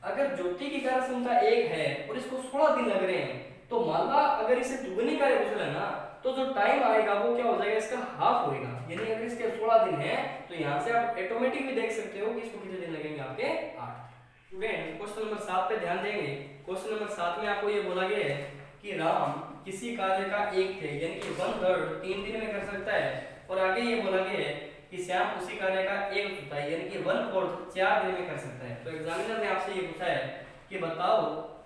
अगर ज्योति की कार्य क्षमता 1 है और इसको 16 दिन लग रहे हैं, तो माला अगर इसे दुगनी कार्य कुशल है ना तो जो टाइम आएगा वो क्या हो जाएगा इसका हाफ होएगा। यानी अगर इसके 16 दिन है तो यहाँ से आप ऑटोमेटिक भी देख सकते हो कि इसको कितने दिन लगेंगे आपके 8। स्टूडेंट क्वेश्चन नंबर 7 पे ध्यान देंगे। क्वेश्चन नंबर 7 में आपको ये बोला गया है कि राम किसी कार्य का 1 थे यानी कि 1/3 3 दिन में कर सकता है, और आगे ये बोला गया है कि श्याम उसी कार्य का 1/4 यानी कि 1/4 4 दिन में कर सकता है। तो एग्जामिनर ने आपसे ये पूछा है कि बताओ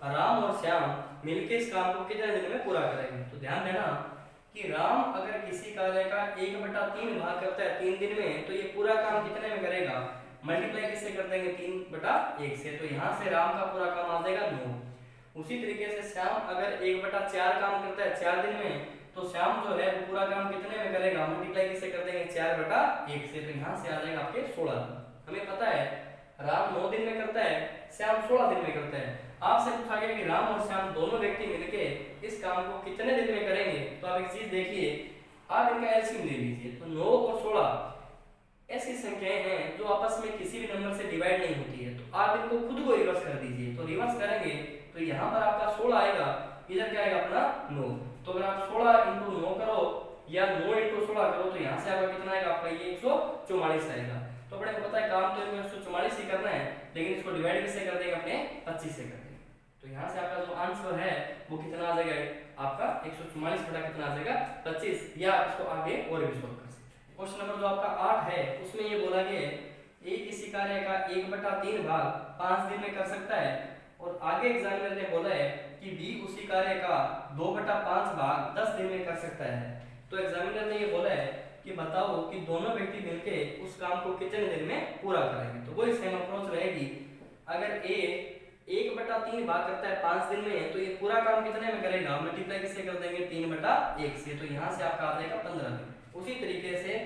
राम और श्याम मिलकर इस काम को कितने दिन में पूरा करेंगे। तो ध्यान देना कि राम अगर किसी कार्य का 1/3 भाग करता है 3 दिन में, तो ये पूरा काम कितने में करेगा, मल्टीप्लाई किससे कर देंगे 3/1 से, तो यहाँ से राम का पूरा काम आ जाएगा 9। उसी तरीके से श्याम अगर 1/4 काम करता है 4 दिन में, तो श्याम जो है वो पूरा काम कितने में करेगा, मल्टीप्लाई किससे कर देंगे 4/1 से, तो यहाँ से आ जाएगा आपके 16 दिन। हमें पता है राम 9 दिन में करता है, श्याम 16 दिन में करता है। आपसे पूछा गया कि राम और श्याम दोनों व्यक्ति मिलके इस काम को कितने दिन में करेंगे। तो आप एक चीज देखिए, आप इनका एलसीएम ले लीजिए। तो 9 और 16 ऐसी संख्याएं हैं जो आपस में किसी भी नंबर से डिवाइड नहीं होती है, तो आप इनको खुद को रिवर्स कर दीजिए। तो रिवर्स करेंगे तो यहाँ पर आपका 16 आएगा, इधर क्या आएगा अपना 9। तो अगर आप 16 × 9 करो या 9 × 16 करो तो यहाँ से आपका कितना आएगा, आपका ये 144 आएगा। तो अपने को पता है काम तो 144 ही करना है, लेकिन इसको डिवाइड किससे कर देंगे, अपने 25 से कर देंगे। तो यहाँ से आपका जो आंसर है वो कितना आ जाएगा, आपका 144 बटा कितना आ जाएगा 25, या इसको आगे और भी सॉल्व कर सकते हैं। क्वेश्चन नंबर जो आपका 8 है उसमें ये बोला गया है ए किसी कार्य का 1/3 भाग 5 दिन में कर सकता है, और आगे एग्जामिनर ने बोला है कि बी उसी कार्य का 2/5 भाग 10 दिन में कर सकता है। तो एग्जामिनर ने ये बोला है कि कि बताओ कि दोनों व्यक्ति मिलके उस काम को कितने दिन में पूरा करेंगे। तो वही सेम अप्रोच रहेगी। अगर ए 1/3 भाग करता है 5 दिन में, तो ये पूरा काम कितने में करेगा, मल्टीप्लाई किससे कर देंगे 3/1 से, तो यहाँ से आपका आ जाएगा 15 दिन। उसी तरीके से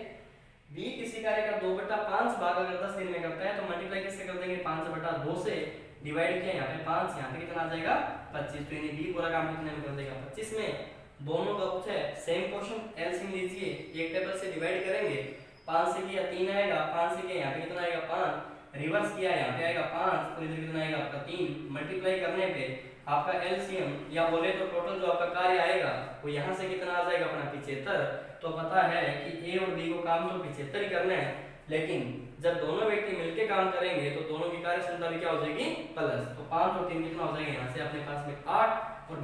बी किसी कार्य का 2/5 भाग अगर 10 दिन में करता है, तो मल्टीप्लाई किससे कर देंगे 5/2 से, डिवाइड किया यहाँ पे 5, यहाँ पे कितना आ जाएगा 25, तो यानी बी पूरा काम कितने में कर देगा 25 में। दोनों का कुछ है सेम क्वेश्चन, एलसीएम लीजिए, एक टेबल से डिवाइड करेंगे, 5 से किया 3 आएगा, 5 से किया यहाँ पे कितना आएगा 5, रिवर्स किया यहाँ पे आएगा 5 और इधर कितना आएगा आपका 3, मल्टीप्लाई करने पे आपका एलसीएम या बोले तो टोटल जो आपका कार्य आएगा वो यहाँ से कितना आ जाएगा अपना 75। तो पता है कि ए और बी को काम तो 75 ही करना है, लेकिन जब दोनों व्यक्ति मिलके काम करेंगे तो दोनों की कार्य क्षमता भी क्या हो जाएगी प्लस, तो 5 और 3 कितना हो जाएगा यहाँ से अपने पास में 8 और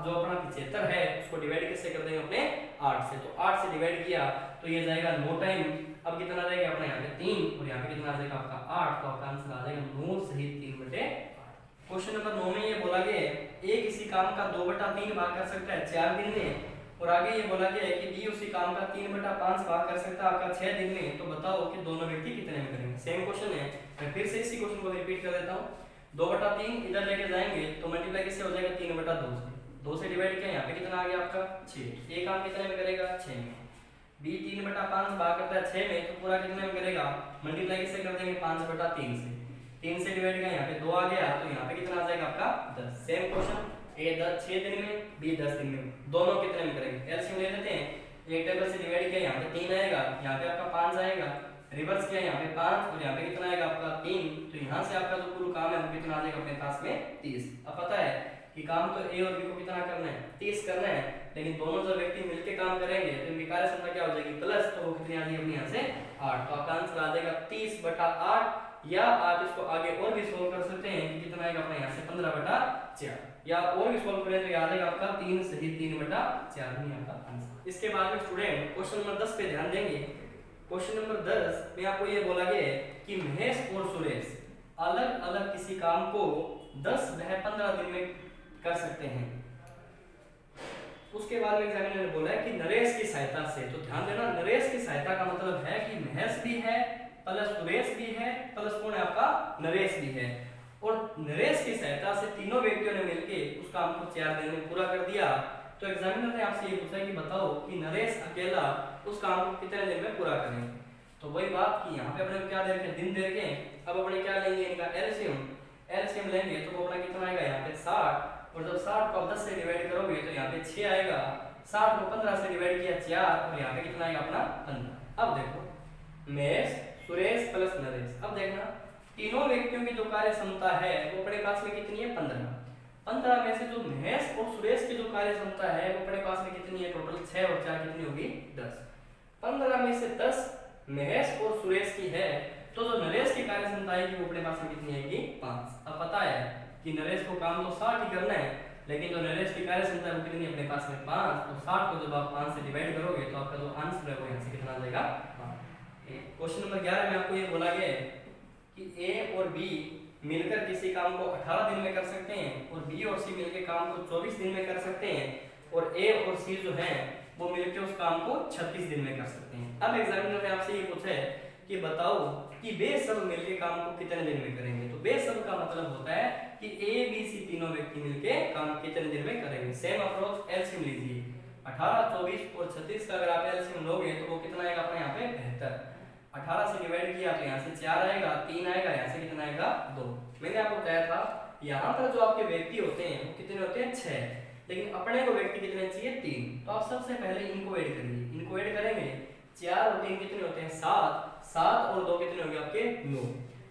जो अपना 75 है उसको डिवाइड किससे कर देंगे अपने 8 से, तो 8 से डिवाइड किया तो ये जाएगा नो टाइम। अब कितना रहेगा अपना यहाँ पे 3 और यहाँ पे कितना आ जाएगा आपका 8, तो आपका आंसर आ जाएगा 9 सहित 3/8। क्वेश्चन नंबर 9 में ये बोला गया है ए किसी काम का 2/3 भाग कर सकता है 4 दिन में, और आगे ये बोला गया है कि बी उसी काम का 3/5 भाग कर सकता है आपका 6 दिन में। तो बताओ कि दोनों व्यक्ति कितने में करेंगे। सेम क्वेश्चन है, मैं फिर से इसी क्वेश्चन को रिपीट कर देता हूँ। 2/3 इधर लेके जाएंगे तो मल्टीप्लाई किससे हो जाएगा 3/2 से, 2 से डिवाइड किया यहाँ पे कितना आ गया आपका 6, ए काम कितने में करेगा 6 में। बी 3/5 भाग करता है 6 में, तो पूरा कितने में करेगा, मल्टीप्लाई किससे कर देंगे 5/3 से, 3 से डिवाइड किया यहाँ पे 2 आ गया, तो यहाँ पे कितना आ जाएगा आपका 10। सेम क्वेश्चन, ए 6 दिन में, बी 10 दिन में, दोनों कितने में करेंगे। एलसीएम ले लेते हैं, एक टेबल से डिवाइड किया यहाँ पे 3 आएगा, यहाँ पे आपका 5 आएगा, रिवर्स किया यहाँ पे 5 और यहाँ पे कितना आएगा आपका 3, तो यहाँ से आपका जो कुल काम है वो कितना आ जाएगा अपने पास में 30। अब पता है कि काम तो ए और बी को कितना करना है 30 करना है, लेकिन दोनों जो व्यक्ति मिलकर काम करेंगे तो इनकी कार्य क्षमता क्या हो जाएगी प्लस, तो वो कितनी आ जाएगी अपने यहाँ से 8, तो आपका आंसर आ जाएगा 30/8, या आप इसको आगे और भी सोल्व कर सकते हैं कि कितना आएगा अपने यहाँ से 15/4, या और भी सोल्व करें तो याद आएगा आपका 3 सही 3/4 ही आपका आंसर। इसके बाद में स्टूडेंट क्वेश्चन नंबर 10 पे ध्यान देंगे। क्वेश्चन नंबर 10 में आपको ये बोला गया है कि महेश और सुरेश अलग अलग किसी काम को 10 व 15 दिन में कर सकते हैं। उसके बाद में एग्जामिनर ने बोला है कि नरेश की सहायता से, तो ध्यान देना नरेश की सहायता का मतलब है कि महेश भी है प्लस सुरेश भी है प्लस कौन है आपका नरेश भी है, और नरेश की सहायता से तीनों व्यक्तियों ने मिलकर उस काम को 4 दिन में पूरा कर दिया। तो एग्जामिनर ने आपसे ये पूछा कि बताओ कि नरेश अकेला उस काम को कितने दिन में पूरा करेंगे। तो वही बात कि यहाँ पे अपने क्या दे रखे दिन दे रखे, अब अपने क्या लेंगे इनका एलसीएम लेंगे, तो वो अपना कितना आएगा यहाँ पे 60, और जब 60 को 10 से डिवाइड करोगे तो यहाँ पे 6 आएगा, 60 को 15 से डिवाइड किया 4 और यहाँ पे कितना आएगा अपना 15। अब देखो महेश सुरेश प्लस नरेश, अब देखना तीनों व्यक्तियों की जो कार्य क्षमता है वो अपने पास में कितनी है 15 में से जो महेश और सुरेश की जो कार्य क्षमता है वो अपने पास में कितनी है टोटल 6 और 4 कितनी होगी 10। 15 में से 10 महेश और सुरेश की है, तो जो नरेश की कार्य क्षमता है वो अपने पास में कितनी आएगी 5। अब पता है कि नरेश को काम तो 60 ही करना है, लेकिन जो नरेश की कार्य क्षमता है वो कितनी अपने पास में 5, तो 60 को जब आप 5 से डिवाइड करोगे तो आपका जो आंसर है वो यहाँ से कितना आ जाएगा 5। क्वेश्चन नंबर 11 में आपको ये बोला गया है कि ए और बी मिलकर किसी काम को 18 दिन में कर सकते हैं, और बी और सी मिलकर काम को 24 दिन में कर सकते हैं, और ए और सी जो है वो मिलकर उस काम को 36 दिन में कर सकते हैं। अब एग्जामिनर ने आपसे ये पूछा है कि बताओ कि वे सब मिलकर काम को कितने दिन में करेंगे। तो वे सब का मतलब होता है कि ए बी सी तीनों व्यक्ति मिलकर काम कितने दिन में करेंगे। सेम अप्रोच एलसीएम लीजिए, 18, 24 और 36 का अगर आप एलसीएम लोगे तो वो कितना आएगा अपने यहाँ पे 72। 18 से डिवाइड किया तो यहाँ से 4 आएगा, 3 आएगा, यहाँ से कितना आएगा 2। मैंने आपको बताया था यहाँ पर जो आपके व्यक्ति होते हैं वो कितने होते हैं 6, लेकिन अपने को व्यक्ति कितने चाहिए 3। तो आप सबसे पहले इनको ऐड करिए, इनको ऐड करेंगे 4 और 3 कितने होते हैं 7, 7 और 2 कितने हो गए आपके 9।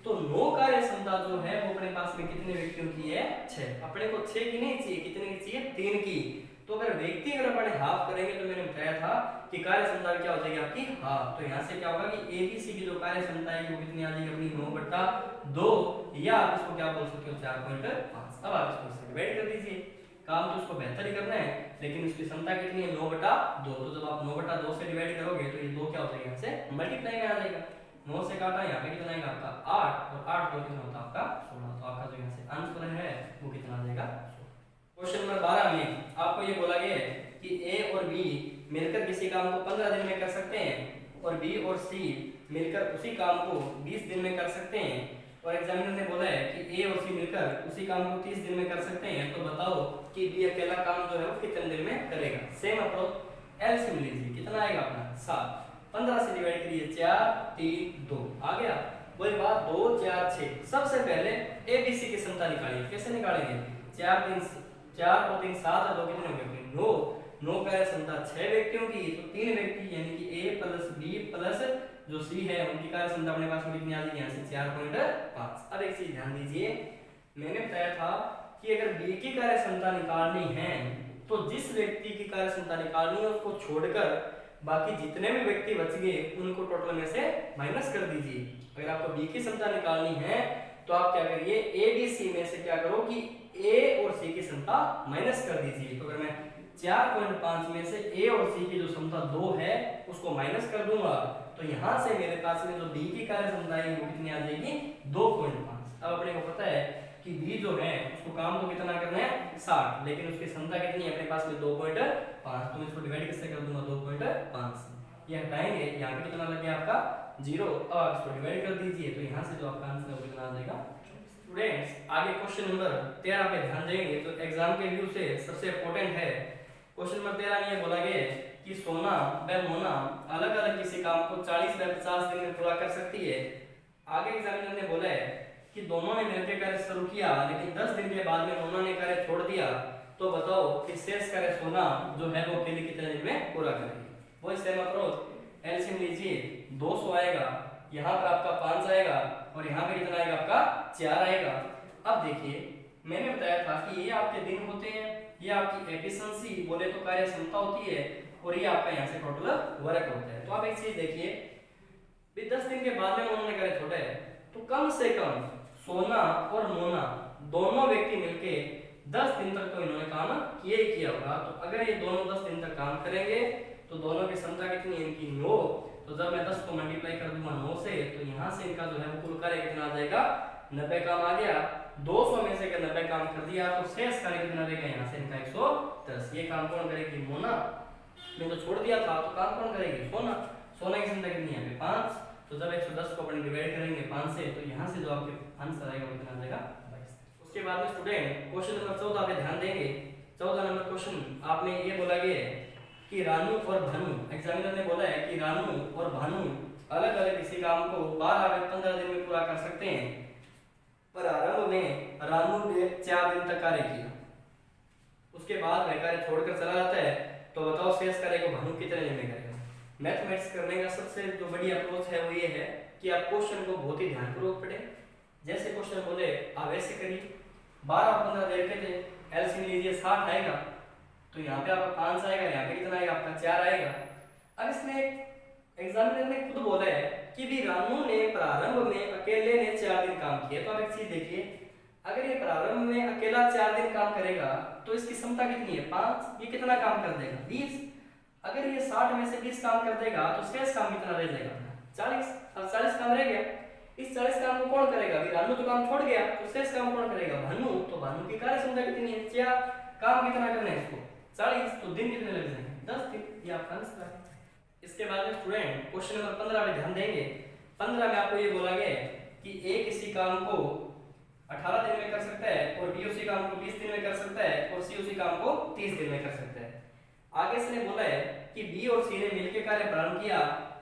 तो 9 कार्य क्षमता जो है वो अपने पास में कितने व्यक्तियों की है 6। अपने को 6 की नहीं चाहिए, कितने की चाहिए 3 की। तो अगर व्यक्ति अगर अपने हाफ करेंगे तो मैंने बताया था कि कार्य क्षमता क्या हो जाएगी आपकी हाफ। तो यहाँ से क्या होगा कि एबीसी की जो कार्य क्षमता है वो कितनी आ जाएगी अपनी 9/2, या आप इसको क्या बोल सकते हो 4.5। अब आप इसको डिवाइड कर दीजिए, काम तो उसको बेहतर ही करना है, लेकिन उसकी क्षमता कितनी है 9/2। तो जब आप 9/2 से डिवाइड करोगे तो ये 2 क्या हो जाएगा यहाँ से मल्टीप्लाई में आ जाएगा। 9 से काटा यहाँ पे कितना आएगा आपका 8, और 8 को कितना होता है आपका 16। तो आपका जो यहाँ से आंसर है वो कितना आ जाएगा 16। क्वेश्चन नंबर 12 में आपको ये बोला गया है कि ए और बी मिलकर किसी काम को 15 दिन में कर सकते हैं, और बी और सी मिलकर उसी काम को 20 दिन में कर सकते हैं और एग्जामिनर ने बोला है कि ए और सी मिलकर उसी काम को 30 दिन में कर सकते हैं, तो बताओ कि बी अकेला काम जो है वो कितने दिन में करेगा। सेम अप्रोच एलसीएम लीजिए, कितना आएगा अपना 7, 15 से डिवाइड करिए 4 3 2 आ गया। वही बात 2 4 6। सबसे पहले एबीसी की क्षमता निकालिए। कैसे निकालेंगे? 4 और 3 7 और 2 कितने हो गए? 9। 9 कार्य क्षमता 6 व्यक्तियों की, तो 3 व्यक्ति यानी कि ए प्लस बी प्लस जो सी है उनकी कार्य क्षमता अपने पास में कितनी आ जाएगी? यहाँ से 4.5। अब एक चीज ध्यान दीजिए, मैंने बताया था कि अगर बी की कार्य क्षमता निकालनी है तो जिस व्यक्ति की कार्य क्षमता निकालनी है उसको छोड़कर बाकी जितने भी व्यक्ति बच गए उनको टोटल में से माइनस कर दीजिए। अगर आपको बी की क्षमता निकालनी है तो आप क्या करिए, ए बी सी में से क्या करो कि ए और सी की क्षमता माइनस कर दीजिए। तो अगर मैं 4.5 में से ए और सी की जो क्षमता 2 है उसको माइनस कर दूंगा तो यहां से मेरे पास में जो बी की कार्य क्षमता है वो कितनी आ जाएगी? 2.5। अब अपने को पता है कि बी जो है उसको काम तो कितना करना है? 60, लेकिन उसकी क्षमता कितनी है अपने पास में? 2.5। तो इसको डिवाइड किससे कर दूंगा? 2.5 से। ये हटाएंगे, यहाँ पे कितना लग गया आपका? 0। अब आप इसको डिवाइड कर दीजिए तो यहाँ से जो आपका आंसर है वो कितना आ जाएगा? स्टूडेंट्स आगे क्वेश्चन नंबर 13 पे ध्यान देंगे तो एग्जाम के व्यू से सबसे इंपॉर्टेंट है। क्वेश्चन नंबर 13 में ये बोला गया है कि सोना व मोना अलग अलग किसी काम को 40 व 50 दिन में पूरा कर सकती है। आगे एग्जामिनर ने बोला है कि दोनों ने मिलकर कार्य शुरू किया लेकिन 10 दिन के बाद में मोना ने कार्य छोड़ दिया, तो बताओ कि शेष कार्य सोना जो है वो अकेले कितने दिन में पूरा करेगी। वो सेम अप्रोच एलसीएम लीजिए, 200 आएगा, यहाँ पर आपका 5 आएगा और यहाँ पे कितना आएगा? आपका 4 आएगा। अब देखिए मैंने बताया था कि ये आपके दिन होते हैं, ये आपकी एफिशिएंसी बोले तो कार्य क्षमता होती है और ये आपका यहाँ से टोटल वर्क होता है। तो आप एक चीज देखिए, 10 दिन के बाद में उन्होंने कार्य छोड़ा है तो कम से कम सोना और मोना दोनों व्यक्ति मिलके 10 दिन तक तो इन्होंने काम किया ही किया होगा। तो अगर ये दोनों 10 दिन तक काम करेंगे तो दोनों की क्षमता कितनी है? इनकी 9। तो जब मैं 10 को मल्टीप्लाई कर दूंगा 9 से तो यहाँ से इनका जो है वो कुल कार्य कितना आ जाएगा? 90 काम आ गया। 200 में से अगर 90 काम कर दिया तो शेष कार्य कितना रहेगा? यहाँ से इनका 110। ये काम कौन करेगी? मोना ने तो छोड़ दिया था, तो काम कौन करेगी? सोना। सोना की क्षमता कितनी है? 5। तो जब 110 को अपन डिवाइड करेंगे 5 से तो यहाँ से जो आपके आंसर आएगा वो कितना आ जाएगा? 22। उसके बाद में स्टूडेंट क्वेश्चन नंबर 14 पे ध्यान देंगे। 14 नंबर क्वेश्चन आपने ये बोला गया है कि रानू और भानु, एग्जामिनर ने बोला है कि रानू और भानु अलग अलग किसी काम को 12 व 15 दिन में पूरा कर सकते हैं। पर आरंभ में रानू ने 4 दिन तक कार्य किया, उसके बाद वह कार्य छोड़कर चला जाता है, तो बताओ शेष कार्य को भानु कितने दिन में करेगा? मैथमेटिक्स करने का सबसे जो बड़ी अप्रोच है वो ये है कि आप क्वेश्चन को बहुत ही ध्यानपूर्वक पढ़ें। जैसे क्वेश्चन बोले आप ऐसे करिए, 12 और 15 दे रखे थे, एलसीएम लीजिए 60 आएगा, तो यहाँ पे आपका 5 आएगा, यहाँ पे कितना आएगा? आपका 4 आएगा। अब इसमें एग्जामिनर ने खुद बोला है कि भी रानू ने प्रारंभ में अकेले ने 4 दिन काम किया। तो आप एक चीज देखिए, अगर ये प्रारंभ में अकेला 4 दिन काम करेगा तो इसकी क्षमता कितनी है? 5। ये कितना काम कर देगा? 20। अगर ये 60 में से 20 काम कर देगा तो शेष काम कितना रह जाएगा? 40। अब 40 काम रह गया, इस 40 काम को कौन करेगा? अभी रानू तो काम छोड़ गया, तो शेष काम कौन करेगा? भानु। तो भानु की कार्य क्षमता कितनी है? 4। काम कितना करना है इसको? 40। तो दिन कितने लग जाएंगे? 10 दिन। ये आपका आंसर है। इसके बाद में स्टूडेंट क्वेश्चन नंबर 15 पे ध्यान देंगे। 15 में आपको ये बोला गया है कि ए किसी काम को 18 दिन में कर सकता है और बी उसी काम को 20 दिन में कर सकता है और सी उसी काम को 30 दिन में कर सकता है। आगे से ने बोला है कि बी और सी ने मिलकर कार्य प्रारंभ किया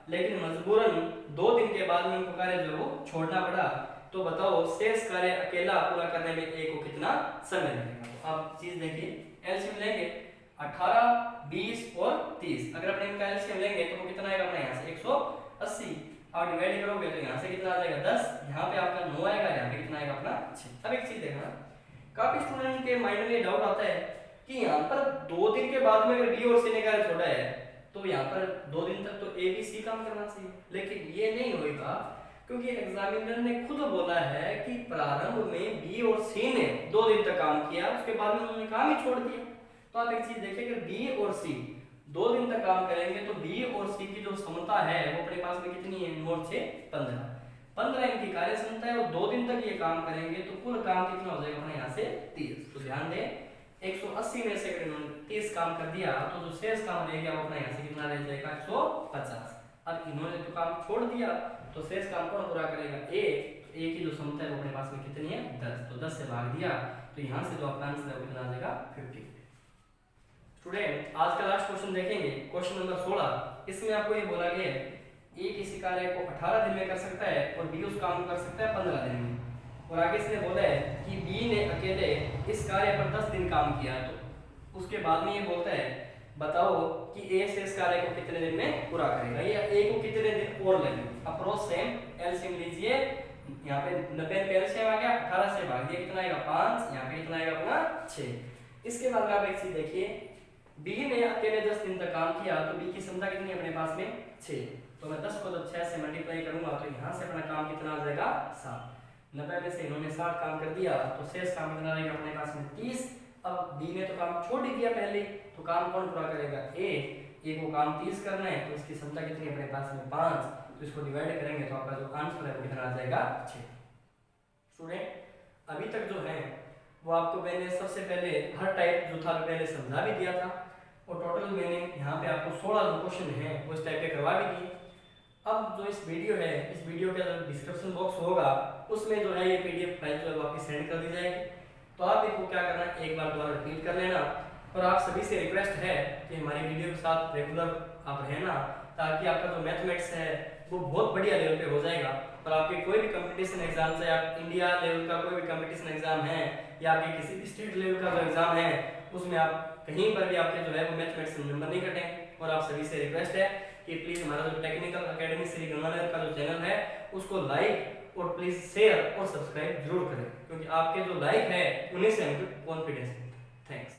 लेकिन मजबूरन 2 दिन के बाद में उनको कार्य जो वो छोड़ना पड़ा, तो बताओ शेष कार्य अकेला पूरा करने में ए को कितना समय लगेगा? अब चीज देखिए, एलसीएम लेंगे 18, 20 और 30। अगर अपने इनका एलसीएम लेंगे तो वो कितना आएगा? अपने यहाँ से 180 और डिवाइड करोगे तो यहाँ से कितना आ जाएगा? 10। यहाँ पे आपका 9 आएगा, यहाँ पे कितना आएगा? अपना 6। अब एक चीज देखना, काफी स्टूडेंट के माइंड में डाउट आता है कि यहाँ पर 2 दिन के बाद में अगर बी और सी ने कार्य छोड़ा है तो यहाँ पर 2 दिन तक तो ए बी सी काम करना चाहिए, लेकिन ये नहीं होगा क्योंकि एग्जामिनर ने खुद बोला है कि प्रारंभ में बी और सी ने 2 दिन तक काम किया, उसके बाद में उन्होंने काम ही छोड़ दिया। तो आप एक चीज देखिए, अगर बी और सी 2 दिन तक काम करेंगे तो बी और सी की जो क्षमता है वो अपने पास में कितनी है? 9 से 15 इनकी कार्य क्षमता है और 2 दिन तक ये काम करेंगे तो कुल काम कितना हो जाएगा? यहाँ से 30। तो ध्यान दें, 180 में से अगर इन्होंने 30 काम कर दिया तो जो शेष काम रह गया वो अपना यहाँ से कितना रह जाएगा? 150। अब इन्होंने तो काम छोड़ दिया तो शेष काम कौन पूरा करेगा? ए। तो ए की जो क्षमता है वो अपने पास में कितनी है? 10। तो 10 से भाग दिया तो यहाँ से जो आपका आंसर है वो कितना आ जाएगा? 50। स्टूडेंट आज का लास्ट क्वेश्चन देखेंगे, क्वेश्चन नंबर 16। इसमें आपको ये बोला गया है ए किसी कार्य को 18 दिन में कर सकता है और बी उस काम को कर सकता है 15 दिन में। और आगे इसने बोला है कि बी ने अकेले इस कार्य पर 10 दिन काम किया। तो उसके बाद में ये बोलता है बताओ कि ए से इस कार्य को कितने दिन में पूरा करेगा, या ए को कितने दिन और लगे। अप्रोच सेम, एलसीएम लीजिए, यहाँ पे 90 पे एलसीएम आ गया, 18 से भाग दिया कितना आएगा? 5। यहाँ पे कितना आएगा अपना? 6। इसके बाद में आप एक चीज देखिए, बी ने अकेले 10 दिन तक काम किया तो बी की क्षमता कितनी है अपने पास में? 6। तो मैं 10 को 6 से मल्टीप्लाई करूंगा तो यहाँ से अपना काम कितना आ जाएगा? 7। 90 में से इन्होंने 60 काम कर दिया तो शेष काम कितना रहेगा अपने पास में? 30। अब बी ने तो काम छोड़ ही दिया पहले, तो काम कौन पूरा करेगा? ए को काम 30 करना है तो इसकी क्षमता कितनी है अपने पास में? 5। तो इसको डिवाइड करेंगे तो आपका जो आंसर है वो कितना आ जाएगा? 6। स्टूडेंट अभी तक जो है वो आपको मैंने सबसे पहले हर टाइप जो था पहले समझा भी दिया था, और टोटल मैंने यहाँ पे आपको 16 जो क्वेश्चन है वो इस टाइप के करवा भी दिए। अब जो इस वीडियो है, इस वीडियो का जो डिस्क्रिप्शन बॉक्स होगा उसमें जो है ये पीडीएफ फाइल जो है वो आपकी सेंड कर दी जाएगी। तो आप इनको क्या करना है, एक बार दोबारा रिपीट कर लेना, और आप सभी से रिक्वेस्ट है कि हमारी वीडियो के साथ रेगुलर आप रहना, ताकि आपका जो मैथमेटिक्स है वो बहुत बढ़िया लेवल पे हो जाएगा। और आपके कोई भी कंपटीशन एग्जाम से, आप इंडिया लेवल का कोई भी कंपटीशन एग्जाम है या आपके किसी भी स्टेट लेवल का जो एग्जाम है उसमें आप कहीं पर भी आपके जो है वो मैथमेटिक्स में नंबर नहीं कटें। और आप सभी से रिक्वेस्ट है कि प्लीज हमारा जो टेक्निकल एकेडमी श्री गंगानगर का जो चैनल है उसको लाइक और प्लीज शेयर और सब्सक्राइब जरूर करें, क्योंकि आपके जो लाइक है उन्हीं से हमको कॉन्फिडेंस मिलता है। थैंक्स।